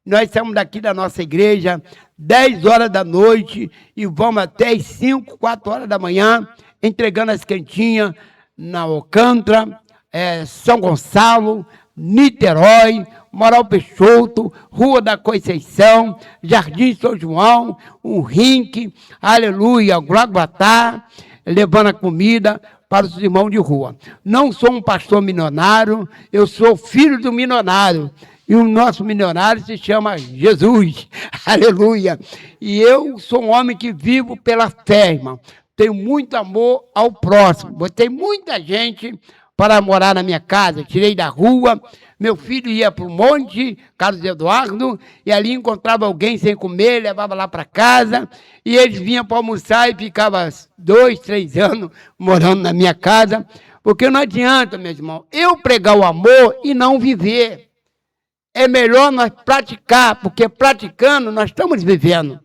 Nós saímos daqui da nossa igreja 10 horas da noite e vamos até as 5, 4 horas da manhã, entregando as quentinhas na Alcântara, São Gonçalo, Niterói, Moral Peixoto, Rua da Conceição, Jardim São João, um Rink, aleluia, Guaguatá, levando a comida para os irmãos de rua. Não sou um pastor milionário, eu sou filho do milionário. E o nosso milionário se chama Jesus, aleluia. E eu sou um homem que vivo pela fé, irmão. Tenho muito amor ao próximo. Botei muita gente para morar na minha casa, tirei da rua. Meu filho ia para o monte, Carlos Eduardo, e ali encontrava alguém sem comer, levava lá para casa, e eles vinham para almoçar e ficavam 2, 3 anos morando na minha casa, porque não adianta, meus irmãos, eu pregar o amor e não viver. É melhor nós praticar, porque praticando nós estamos vivendo.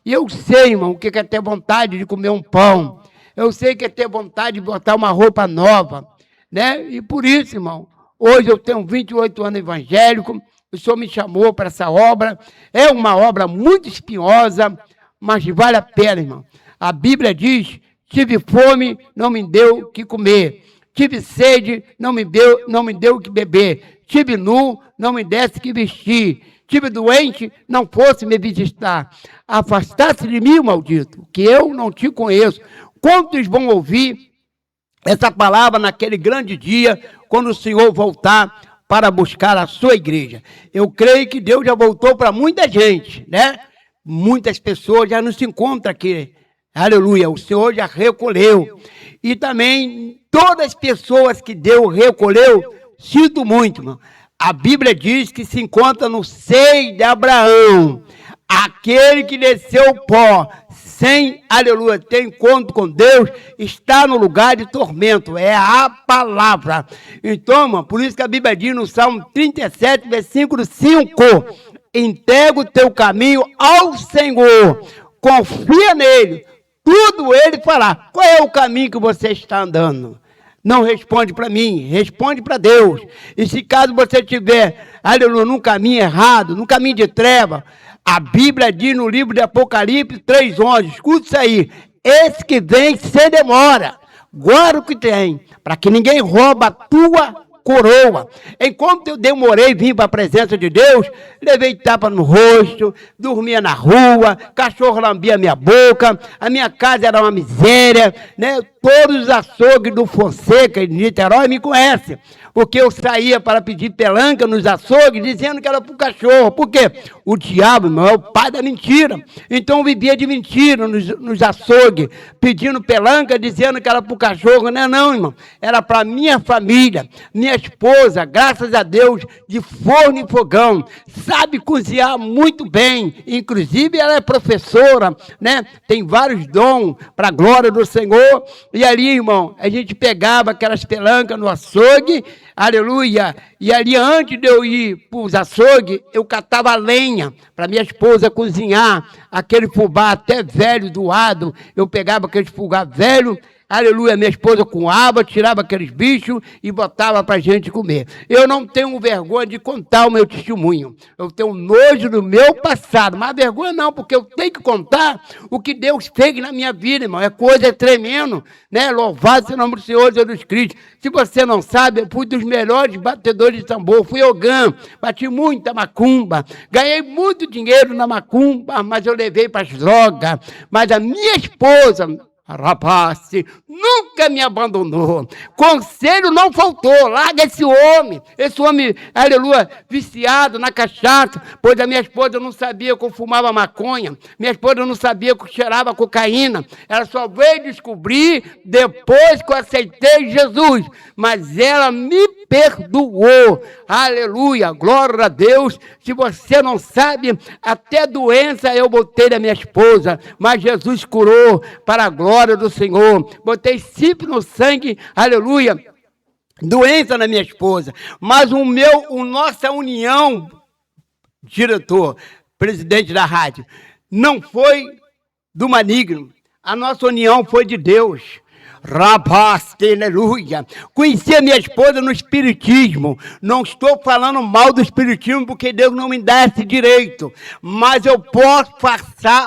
E eu sei, irmão, o que é ter vontade de comer um pão. Eu sei que é ter vontade de botar uma roupa nova, né? E por isso, irmão, hoje eu tenho 28 anos evangélico, o Senhor me chamou para essa obra. É uma obra muito espinhosa, mas vale a pena, irmão. A Bíblia diz, tive fome, não me deu o que comer. Tive sede, não me deu o que beber. Tive nu, não me desse o que vestir. Tive doente, não fosse me visitar. Afastasse de mim, maldito, que eu não te conheço. Quantos vão ouvir essa palavra naquele grande dia, quando o Senhor voltar para buscar a sua igreja? Eu creio que Deus já voltou para muita gente, né? Muitas pessoas já não se encontram aqui. Aleluia, o Senhor já recolheu. E também todas as pessoas que Deus recolheu sinto muito, irmão. A Bíblia diz que se encontra no seio de Abraão, aquele que desceu o pó, sem, aleluia, ter encontro com Deus, está no lugar de tormento. É a palavra. Então, irmão, por isso que a Bíblia diz no Salmo 37, versículo 5, entrega o teu caminho ao Senhor, confia nele, tudo ele fará. Qual é o caminho que você está andando? Não responde para mim, responde para Deus. E se caso você estiver, aleluia, num caminho errado, num caminho de treva, a Bíblia diz no livro de Apocalipse 3:11, escuta isso aí, esse que vem sem demora, guarda o que tem, para que ninguém rouba a tua coroa. Enquanto eu demorei em vir para a presença de Deus, levei tapa no rosto, dormia na rua, cachorro lambia minha boca, a minha casa era uma miséria, né? Todos os açougues do Fonseca e de Niterói me conhecem, porque eu saía para pedir pelanca nos açougues, dizendo que era para o cachorro. Por quê? O diabo, irmão, é o pai da mentira. Então eu vivia de mentira nos açougues, pedindo pelanca, dizendo que era para o cachorro. Não é não, irmão. Era para minha família. Minha esposa, graças a Deus, de forno e fogão, sabe cozinhar muito bem. Inclusive, ela é professora, né? Tem vários dons para a glória do Senhor. E ali, irmão, a gente pegava aquelas pelancas no açougue, aleluia, e ali antes de eu ir para os açougues, eu catava lenha para minha esposa cozinhar, aquele fubá até velho, doado, eu pegava aquele fubá velho, aleluia, minha esposa com água, tirava aqueles bichos e botava para a gente comer. Eu não tenho vergonha de contar o meu testemunho. Eu tenho nojo do meu passado, mas vergonha não, porque eu tenho que contar o que Deus fez na minha vida, irmão. É coisa tremenda, né? Louvado seja o nome do Senhor Jesus Cristo. Se você não sabe, eu fui dos melhores batedores de tambor, fui ogã, bati muita macumba, ganhei muito dinheiro na macumba, mas eu levei para as drogas. Mas a minha esposa, rapaz, nunca me abandonou. Conselho não faltou. Larga esse homem, aleluia, viciado na cachaça, pois a minha esposa não sabia que eu fumava maconha, minha esposa não sabia que eu cheirava cocaína, ela só veio descobrir depois que eu aceitei Jesus, mas ela me perdoou, aleluia, glória a Deus. Se você não sabe, até doença eu botei na minha esposa, mas Jesus curou para a glória do Senhor. Botei chip no sangue, aleluia, doença na minha esposa, mas nossa união, diretor, presidente da rádio, não foi do maligno, a nossa união foi de Deus. Rapaz, aleluia. Conheci a minha esposa no espiritismo. Não estou falando mal do espiritismo, porque Deus não me dá esse direito. Mas eu posso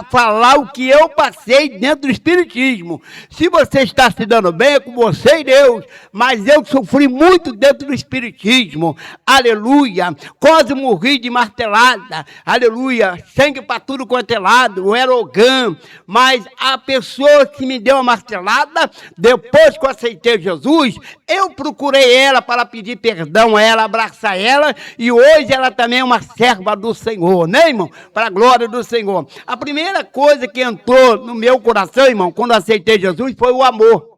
falar o que eu passei dentro do espiritismo. Se você está se dando bem, é com você e Deus. Mas eu sofri muito dentro do espiritismo. Aleluia. Quase morri de martelada. Aleluia. Sangue para tudo quanto é lado. Eu era ogã. Mas a pessoa que me deu a martelada, depois que eu aceitei Jesus, eu procurei ela para pedir perdão a ela, abraçar ela, e hoje ela também é uma serva do Senhor, né, irmão? Para a glória do Senhor. A primeira coisa que entrou no meu coração, irmão, quando eu aceitei Jesus, foi o amor.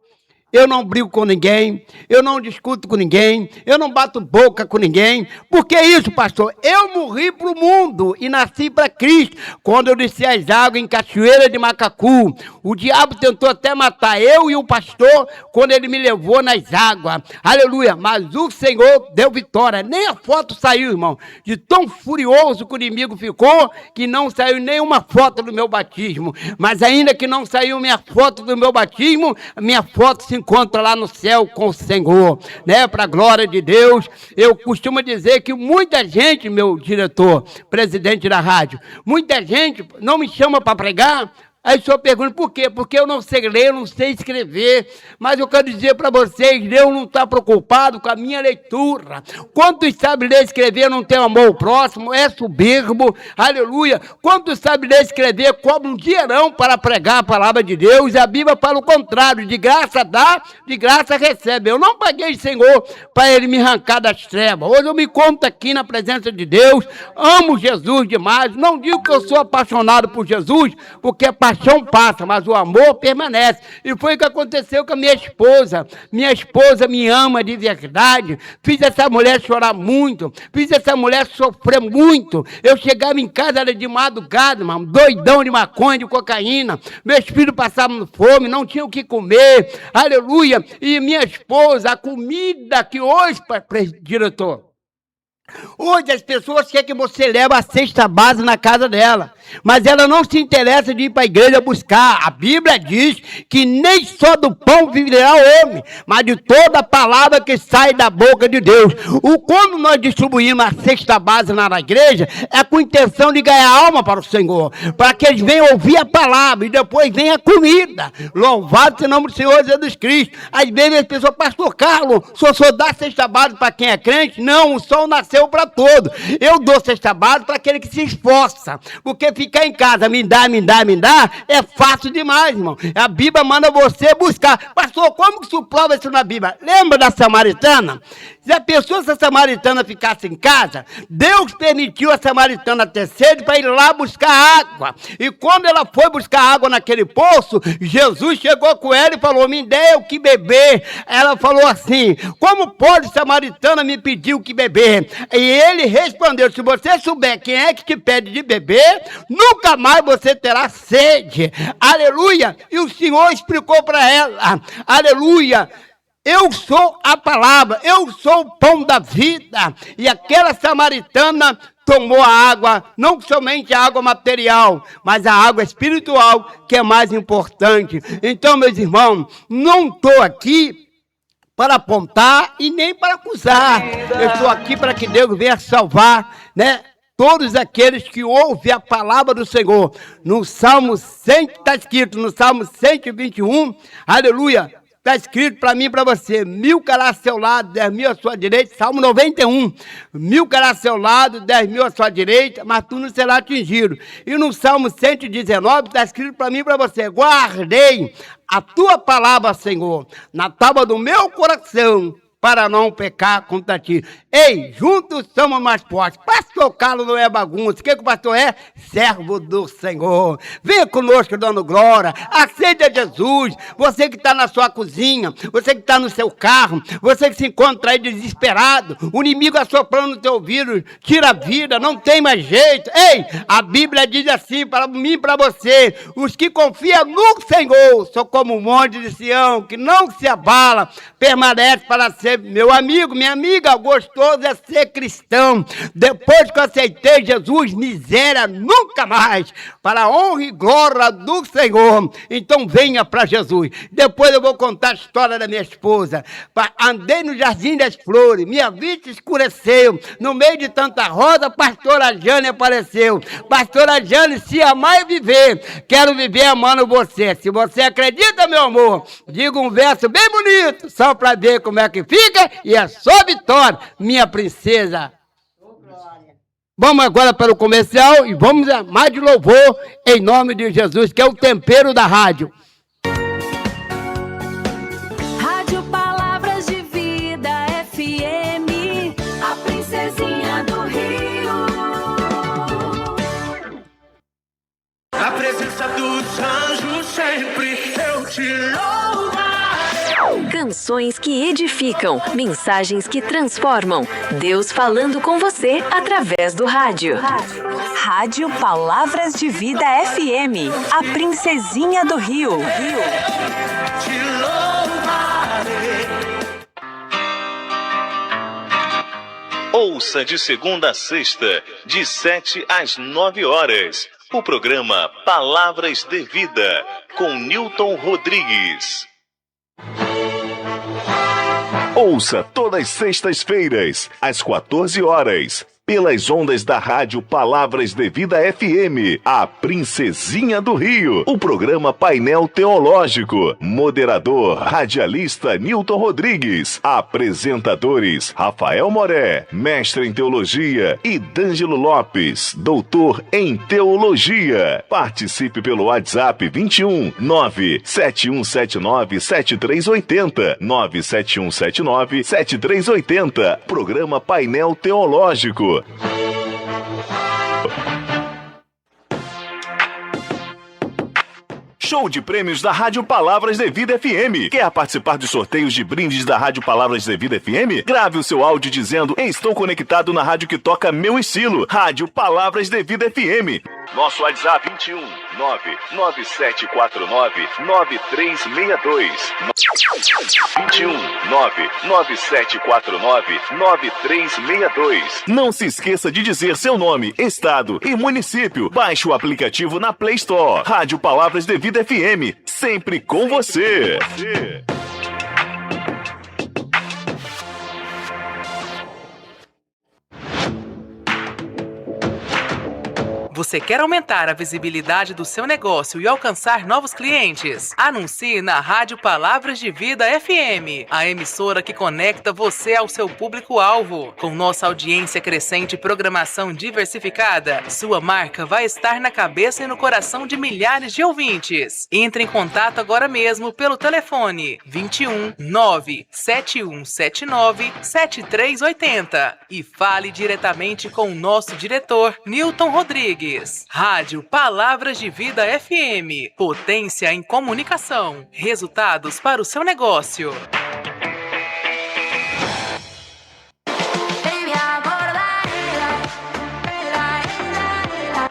Eu não brigo com ninguém, eu não discuto com ninguém, eu não bato boca com ninguém. Por que isso, pastor? Eu morri para o mundo e nasci para Cristo. Quando eu desci as águas em Cachoeira de Macacu, o diabo tentou até matar eu e o pastor quando ele me levou nas águas. Aleluia, mas o Senhor deu vitória. Nem a foto saiu, irmão, de tão furioso que o inimigo ficou, que não saiu nenhuma foto do meu batismo. Mas ainda que não saiu minha foto do meu batismo, minha foto se encontra lá no céu com o Senhor, né? Para a glória de Deus. Eu costumo dizer que muita gente, meu diretor, presidente da rádio, muita gente não me chama para pregar. Aí o senhor pergunta, por quê? Porque eu não sei ler, eu não sei escrever. Mas eu quero dizer para vocês, Deus não está preocupado com a minha leitura. Quantos sabem ler e escrever, não tem amor ao próximo, é soberbo, aleluia. Quantos sabem ler e escrever, cobra um dinheirão para pregar a palavra de Deus. A Bíblia fala o contrário, de graça dá, de graça recebe. Eu não paguei o Senhor para ele me arrancar das trevas. Hoje eu me conto aqui na presença de Deus, amo Jesus demais. Não digo que eu sou apaixonado por Jesus, porque é paixão paixão passa, mas o amor permanece. E foi o que aconteceu com a minha esposa. Minha esposa me ama de verdade. Fiz essa mulher chorar muito. Fiz essa mulher sofrer muito. Eu chegava em casa, era de madrugada, mano, doidão de maconha, de cocaína. Meus filhos passavam fome, não tinham o que comer. Aleluia. E minha esposa, a comida que hoje, diretor, hoje as pessoas querem que você leve a cesta base na casa dela, mas ela não se interessa de ir para a igreja buscar. A Bíblia diz que nem só do pão viverá o homem, mas de toda a palavra que sai da boca de Deus. Quando nós distribuímos a cesta base na igreja, é com intenção de ganhar alma para o Senhor, para que eles venham ouvir a palavra e depois venha a comida. Louvado seja o nome do Senhor Jesus Cristo. Às vezes as pessoas, pastor Carlos, só dá cesta base para quem é crente? Não, o sol nasceu para todos. Eu dou cesta base para aquele que se esforça, porque ficar em casa, me dá, é fácil demais, irmão. A Bíblia manda você buscar. Pastor, como que se prova isso na Bíblia? Lembra da samaritana? Se a samaritana ficasse em casa, Deus permitiu a samaritana ter sede para ir lá buscar água. E quando ela foi buscar água naquele poço, Jesus chegou com ela e falou, me dê o que beber. Ela falou assim, como pode samaritana me pedir o que beber? E ele respondeu, se você souber quem é que te pede de beber, nunca mais você terá sede. Aleluia. E o Senhor explicou para ela, aleluia, eu sou a palavra, eu sou o pão da vida. E aquela samaritana tomou a água, não somente a água material, mas a água espiritual, que é mais importante. Então, meus irmãos, não estou aqui para apontar e nem para acusar. Eu estou aqui para que Deus venha salvar, né, todos aqueles que ouvem a palavra do Senhor. No Salmo 100, está escrito, no Salmo 121, aleluia, está escrito para mim e para você, 1000 cairá ao seu lado, 10.000 à sua direita. Salmo 91, 1000 cairá ao seu lado, 10.000 à sua direita, mas tu não será atingido. E no Salmo 119 está escrito para mim e para você, guardei a tua palavra, Senhor, na tábua do meu coração, para não pecar contra ti. Ei, juntos somos mais fortes. Pastor Carlos não é bagunça. O que o pastor é? Servo do Senhor. Venha conosco dando glória. Aceita Jesus. Você que está na sua cozinha, você que está no seu carro, você que se encontra aí desesperado, o inimigo assoprando no teu ouvido, tira a vida, não tem mais jeito. Ei, a Bíblia diz assim para mim e para você, os que confiam no Senhor são como o monte de Sião, que não se abala, permanece para sempre. Meu amigo, minha amiga, gostoso é ser cristão. Depois que eu aceitei Jesus, miséria nunca mais, para a honra e glória do Senhor. Então venha para Jesus. Depois eu vou contar a história da minha esposa. Andei no Jardim das Flores, minha vista escureceu. No meio de tanta rosa, pastora Jane apareceu. Pastora Jane, se amar e viver, quero viver amando você. Se você acredita, meu amor, diga um verso bem bonito, só para ver como é que fica. E é só vitória, minha princesa. Vamos agora para o comercial e vamos a mais de louvor em nome de Jesus, que é o tempero da rádio. Rádio Palavras de Vida FM, a princesinha do Rio. Na presença dos anjos sempre eu te louvo. Canções que edificam, mensagens que transformam. Deus falando com você através do rádio. Rádio Palavras de Vida FM, a princesinha do Rio. Te louvarei. Ouça de segunda a sexta, de 7 às 9 horas, o programa Palavras de Vida, com Newton Rodrigues. Ouça todas as sextas-feiras, às 14 horas, pelas ondas da rádio Palavras de Vida FM, a Princesinha do Rio, o programa Painel Teológico, moderador, radialista Newton Rodrigues, apresentadores Rafael Moré, mestre em teologia, e D'Angelo Lopes, doutor em teologia. Participe pelo WhatsApp 21 97179 7380, 97179 7380, programa Painel Teológico. Show de prêmios da Rádio Palavras de Vida FM. Quer participar dos sorteios de brindes da Rádio Palavras de Vida FM? Grave o seu áudio dizendo: estou conectado na rádio que toca meu estilo. Rádio Palavras de Vida FM. Nosso WhatsApp 21 99749 9362. 21 99749 9362. Não se esqueça de dizer seu nome, estado e município. Baixe o aplicativo na Play Store. Rádio Palavras de Vida FM, sempre com você. Você quer aumentar a visibilidade do seu negócio e alcançar novos clientes? Anuncie na Rádio Palavras de Vida FM, a emissora que conecta você ao seu público-alvo. Com nossa audiência crescente e programação diversificada, sua marca vai estar na cabeça e no coração de milhares de ouvintes. Entre em contato agora mesmo pelo telefone 21 97179 7380 e fale diretamente com o nosso diretor, Newton Rodrigues. Rádio Palavras de Vida FM. Potência em comunicação. Resultados para o seu negócio.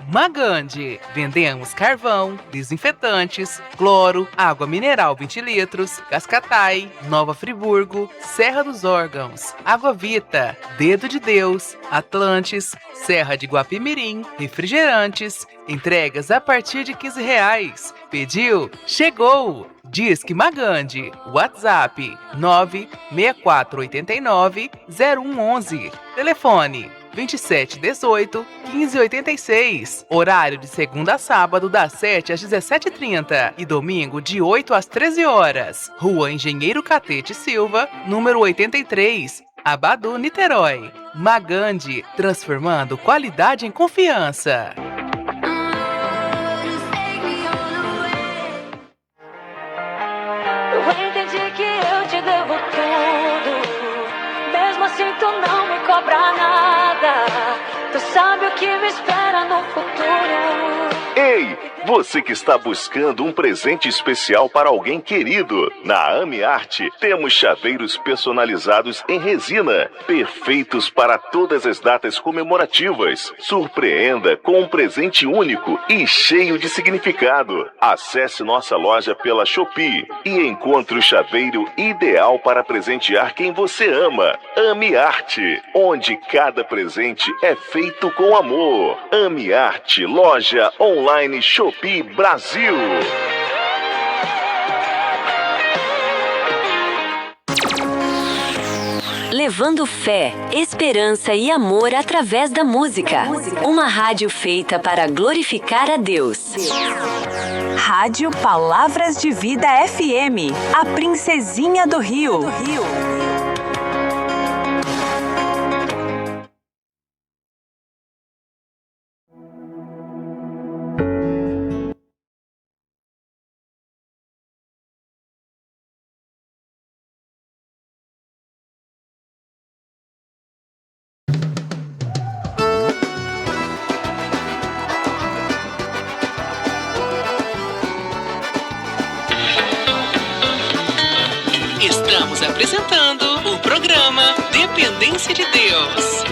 Magandi. Vendemos carvão, desinfetantes, cloro, água mineral 20 litros, Cascatai, Nova Friburgo, Serra dos Órgãos, Água Vita, Dedo de Deus, Atlantes, Serra de Guapimirim, refrigerantes, entregas a partir de R$15. Pediu? Chegou! Disque Magandi, WhatsApp 96489-0111, telefone 2718-1586, horário de segunda a sábado das 7 às 17h30 e domingo de 8 às 13 horas. Rua Engenheiro Catete Silva, número 83, Abadu, Niterói. Magandi, transformando qualidade em confiança. Eu entendi que eu te devo tudo, mesmo assim tu não me cobra nada. Tu sabe o que me espera no futuro. Ei, você que está buscando um presente especial para alguém querido, na Ami Arte temos chaveiros personalizados em resina, perfeitos para todas as datas comemorativas. Surpreenda com um presente único e cheio de significado. Acesse nossa loja pela Shopee e encontre o chaveiro ideal para presentear quem você ama. Ami Arte, onde cada presente é feito com amor. Ami Arte, loja online Shopee Brasil. Levando fé, esperança e amor através da música. Uma rádio feita para glorificar a Deus. Rádio Palavras de Vida FM, a princesinha do Rio. Estamos apresentando o programa Dependência de Deus.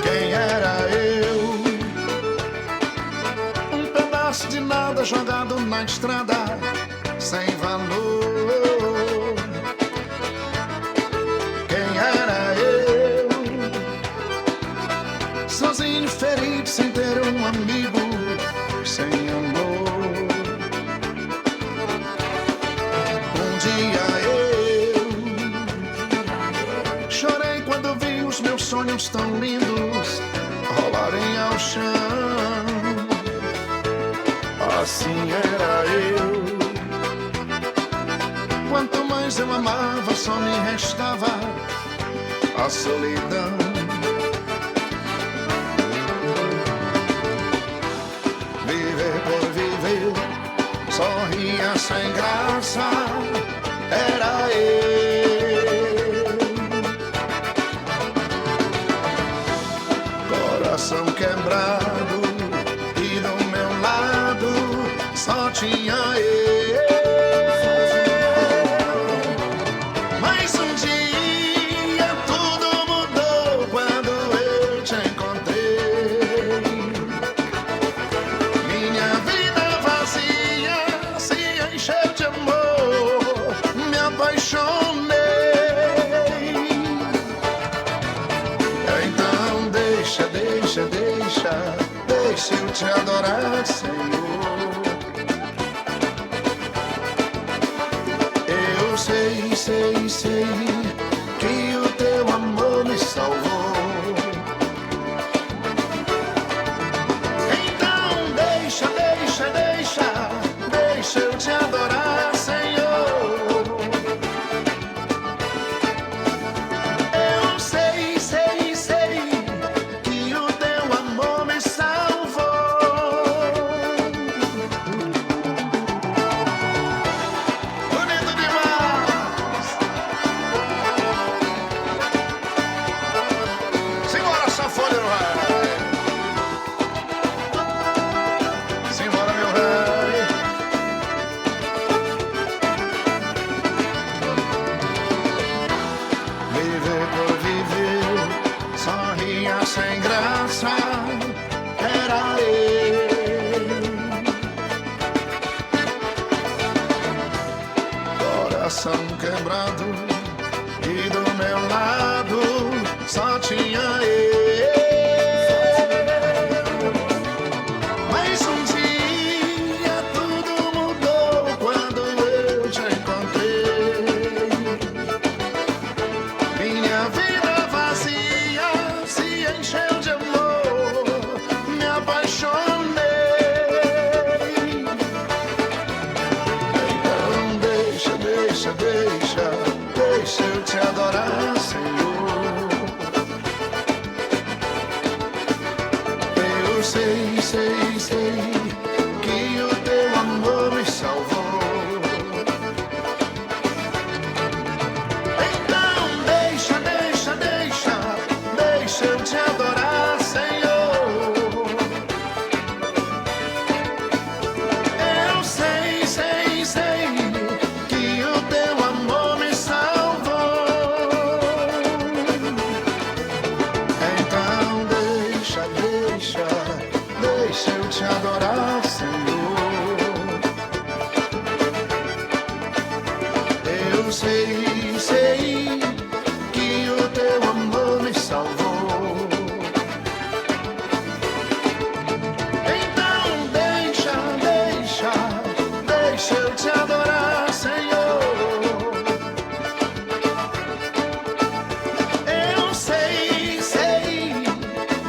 Quem era eu? Um pedaço de nada jogado na estrada, sem valor. Quem era eu? Sozinho, ferido, sem ter um amigo, sem amor. Chorei quando vi os meus sonhos tão lindos rolarem ao chão. Assim era eu. Quanto mais eu amava, só me restava a solidão. Viver por viver, sorria sem graça, era eu. Coração quebrado, tinha eu. Mas um dia tudo mudou quando eu te encontrei. Minha vida vazia se encheu de amor, me apaixonei. Então deixa eu te adorar, Senhor. Eu sei que o teu amor me salvou. Então deixa eu te adorar, Senhor. Eu sei que o teu amor me salvou. Bonito demais. Simbora, sanfoneiro, vai. Simbora, meu rei. Viver por viver, sorria sem graça, era eu. Coração quebrado e do meu lado só tinha eu. Mas um dia tudo mudou quando eu te encontrei. Minha vida vazia se encheu de amor, me apaixonei. Então deixa eu te adorar, Senhor. Eu sei que o teu amor me salvou. Então deixa eu te adorar, Senhor. Eu sei que o teu amor me salvou. Então deixa eu te adorar, Senhor. Eu sei que o teu amor me salvou. Então deixa eu te adorar, Senhor. Eu sei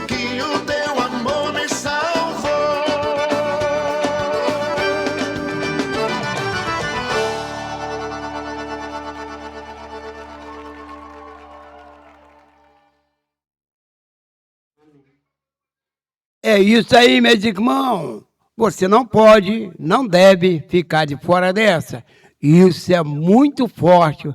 que o teu amor me salvou. É isso aí, meus irmãos. Você não pode, não deve ficar de fora dessa. Isso é muito forte.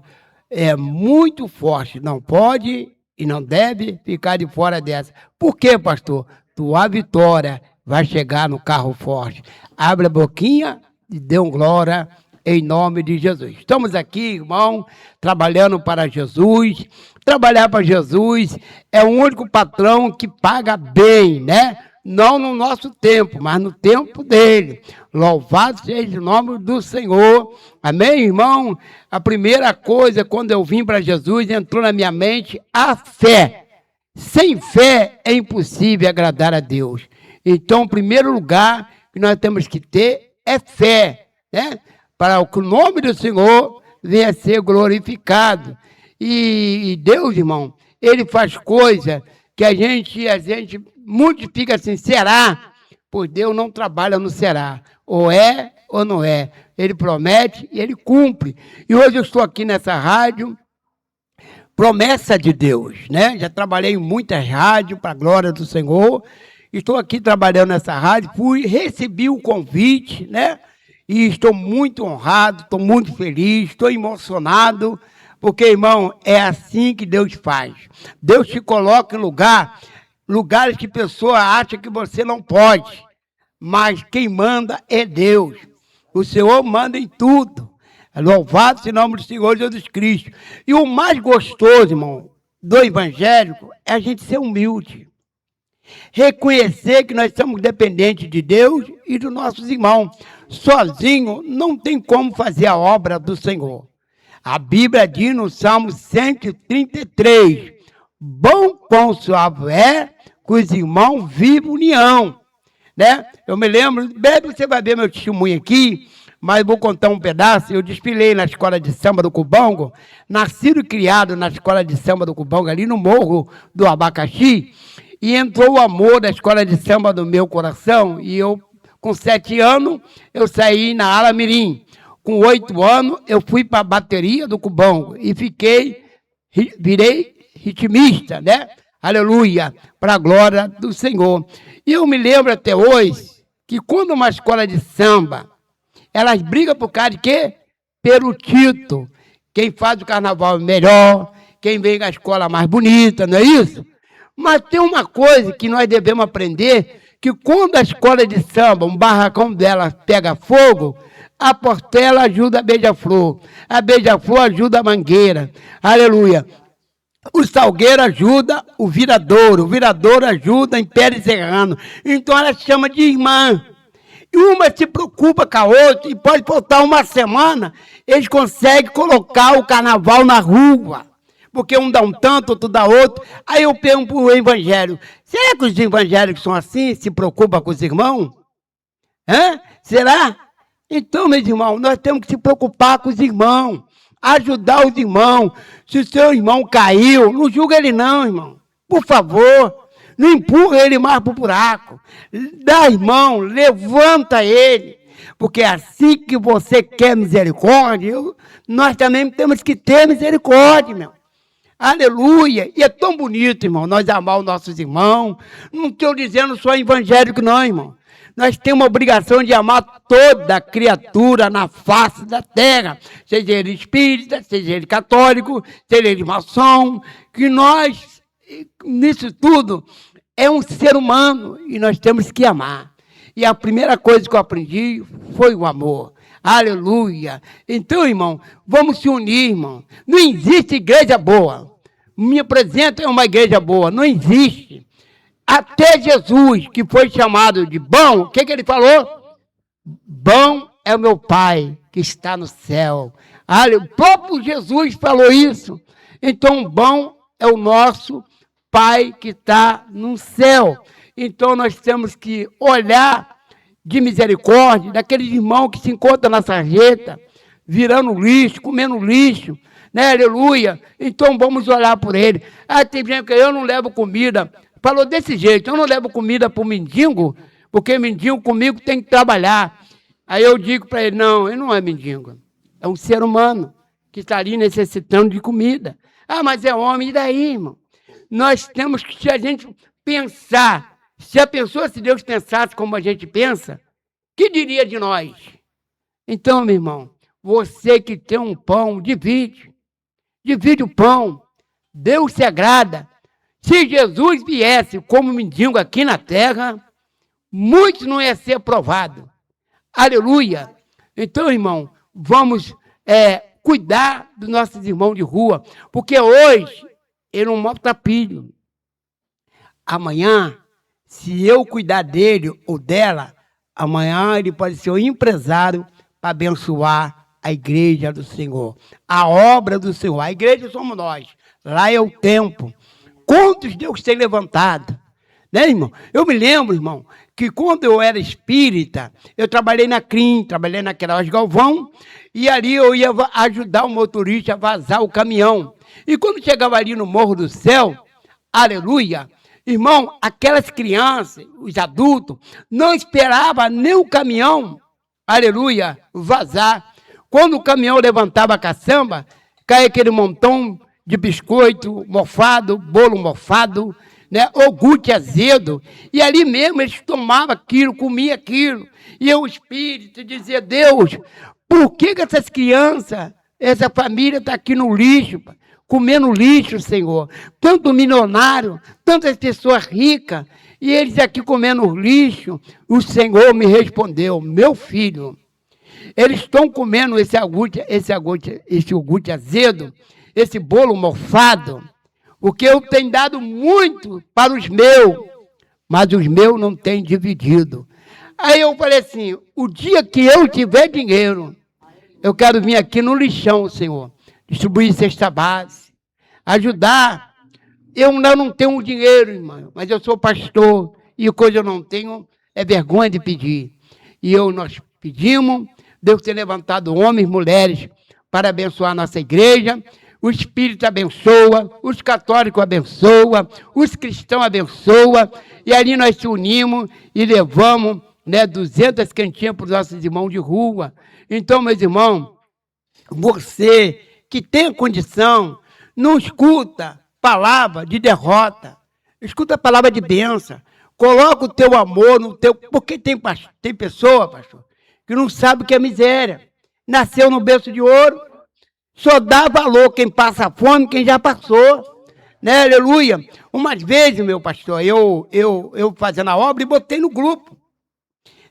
É muito forte. Não pode e não deve ficar de fora dessa. Por quê, pastor? Tua vitória vai chegar no carro forte. Abre a boquinha e dê um glória em nome de Jesus. Estamos aqui, irmão, trabalhando para Jesus. Trabalhar para Jesus é o único patrão que paga bem, né? Não no nosso tempo, mas no tempo dele. Louvado seja o nome do Senhor. Amém, irmão? A primeira coisa, quando eu vim para Jesus, entrou na minha mente a fé. Sem fé é impossível agradar a Deus. Então, o primeiro lugar que nós temos que ter é fé, né? Para que o nome do Senhor venha a ser glorificado. E Deus, irmão, Ele faz coisa que a gente muito fica assim, será? Pois Deus não trabalha no será. Ou é ou não é. Ele promete e Ele cumpre. E hoje eu estou aqui nessa rádio, promessa de Deus, né? Já trabalhei em muitas rádios para a glória do Senhor. Estou aqui trabalhando nessa rádio, recebi o convite, né? E estou muito honrado, estou muito feliz, estou emocionado, porque, irmão, é assim que Deus faz. Deus te coloca em lugares que pessoa acha que você não pode, mas quem manda é Deus. O Senhor manda em tudo. Louvado seja o nome do Senhor Jesus Cristo. E o mais gostoso, irmão, do evangélico é a gente ser humilde. Reconhecer que nós somos dependentes de Deus e dos nossos irmãos. Sozinho não tem como fazer a obra do Senhor. A Bíblia diz no Salmo 133, bom consolável é que os irmãos vivem união. Né? Eu me lembro, bem, você vai ver meu testemunho aqui, mas vou contar um pedaço. Eu desfilei na escola de samba do Cubongo, nascido e criado na escola de samba do Cubongo, ali no Morro do Abacaxi, e entrou o amor da escola de samba do meu coração, e eu, com 7 anos, eu saí na ala mirim. Com 8 anos, eu fui para a bateria do Cubongo e virei ritmista, né? Aleluia, para a glória do Senhor. E eu me lembro até hoje que quando uma escola de samba, elas brigam por causa de quê? Pelo título. Quem faz o carnaval melhor, quem vem com a escola mais bonita, não é isso? Mas tem uma coisa que nós devemos aprender, que quando a escola de samba, um barracão dela pega fogo, a Portela ajuda a Beija-Flor, a Beija-Flor ajuda a Mangueira, aleluia. O Salgueiro ajuda o Viradouro ajuda o Império Serrano. Então ela chama de irmã. E uma se preocupa com a outra, e pode faltar uma semana, eles conseguem colocar o carnaval na rua. Porque um dá um tanto, outro dá outro. Aí eu pergunto para o evangelho, será que os evangélicos são assim, se preocupam com os irmãos? Será? Então, meus irmãos, nós temos que se preocupar com os irmãos, ajudar os irmãos. Se o seu irmão caiu, não julga ele não, irmão. Por favor, não empurra ele mais para o buraco. Dá, irmão, levanta ele. Porque assim que você quer misericórdia, nós também temos que ter misericórdia, meu. Aleluia! E é tão bonito, irmão, nós amar os nossos irmãos. Não estou dizendo só evangélico, não, irmão. Nós temos a obrigação de amar toda criatura na face da terra, seja ele espírita, seja ele católico, seja ele maçom, que nós, nisso tudo, é um ser humano e nós temos que amar. E a primeira coisa que eu aprendi foi o amor. Aleluia! Então, irmão, vamos se unir, irmão. Não existe igreja boa. Me apresenta é uma igreja boa, não existe. Até Jesus, que foi chamado de bom, o que ele falou? Bom é o meu Pai que está no céu. O próprio Jesus falou isso. Então, bom é o nosso Pai que está no céu. Então, nós temos que olhar de misericórdia daqueles irmãos que se encontram na sarjeta, virando lixo, comendo lixo, né? Aleluia. Então, vamos olhar por ele. Tem gente que eu não levo comida. Falou desse jeito, eu não levo comida para o mendigo, porque mendigo comigo tem que trabalhar. Aí eu digo para ele, não, ele não é mendigo, é um ser humano que está ali necessitando de comida. Mas é homem, e daí, irmão? Nós temos que, se a gente pensar, se a pessoa, se Deus pensasse como a gente pensa, que diria de nós? Então, meu irmão, você que tem um pão, divide o pão, Deus se agrada. Se Jesus viesse como mendigo aqui na terra, muitos não iam ser provados. Aleluia! Então, irmão, vamos cuidar dos nossos irmãos de rua, porque hoje ele não mostra pilho. Amanhã, se eu cuidar dele ou dela, amanhã ele pode ser um empresário para abençoar a igreja do Senhor, a obra do Senhor. A igreja somos nós, lá é o templo. Quantos Deus tem levantado? Né, irmão? Eu me lembro, irmão, que quando eu era espírita, eu trabalhei na CRIM, trabalhei na Queiroz Galvão, e ali eu ia ajudar o motorista a vazar o caminhão. E quando chegava ali no Morro do Céu, aleluia, irmão, aquelas crianças, os adultos, não esperavam nem o caminhão, aleluia, vazar. Quando o caminhão levantava a caçamba, caía aquele montão de biscoito mofado, bolo mofado, né, iogurte azedo, e ali mesmo eles tomavam aquilo, comiam aquilo, e eu, o espírito, dizia, Deus, por que essas crianças, essa família está aqui no lixo, comendo lixo, Senhor? Tanto milionário, tantas pessoas ricas, e eles aqui comendo lixo. O Senhor me respondeu, meu filho, Eles estão comendo esse iogurte azedo, esse bolo mofado, porque eu tenho dado muito para os meus, mas os meus não têm dividido. Aí eu falei assim, o dia que eu tiver dinheiro, eu quero vir aqui no lixão, Senhor, distribuir cesta base, ajudar. Eu ainda não tenho dinheiro, irmão, mas eu sou pastor, e coisa eu não tenho, é vergonha de pedir. E nós pedimos, Deus tem levantado homens e mulheres para abençoar a nossa igreja. O Espírito abençoa, os católicos abençoa, os cristãos abençoa. E ali nós se unimos e levamos 200 cantinhas para os nossos irmãos de rua. Então, meus irmãos, você que tem condição, não escuta palavra de derrota, escuta a palavra de bênção. Coloca o teu amor no teu... Porque tem pessoa, pastor, que não sabe o que é miséria. Nasceu no berço de ouro, só dá valor quem passa fome, quem já passou. Né? Aleluia. Umas vezes, meu pastor, eu fazendo a obra e botei no grupo,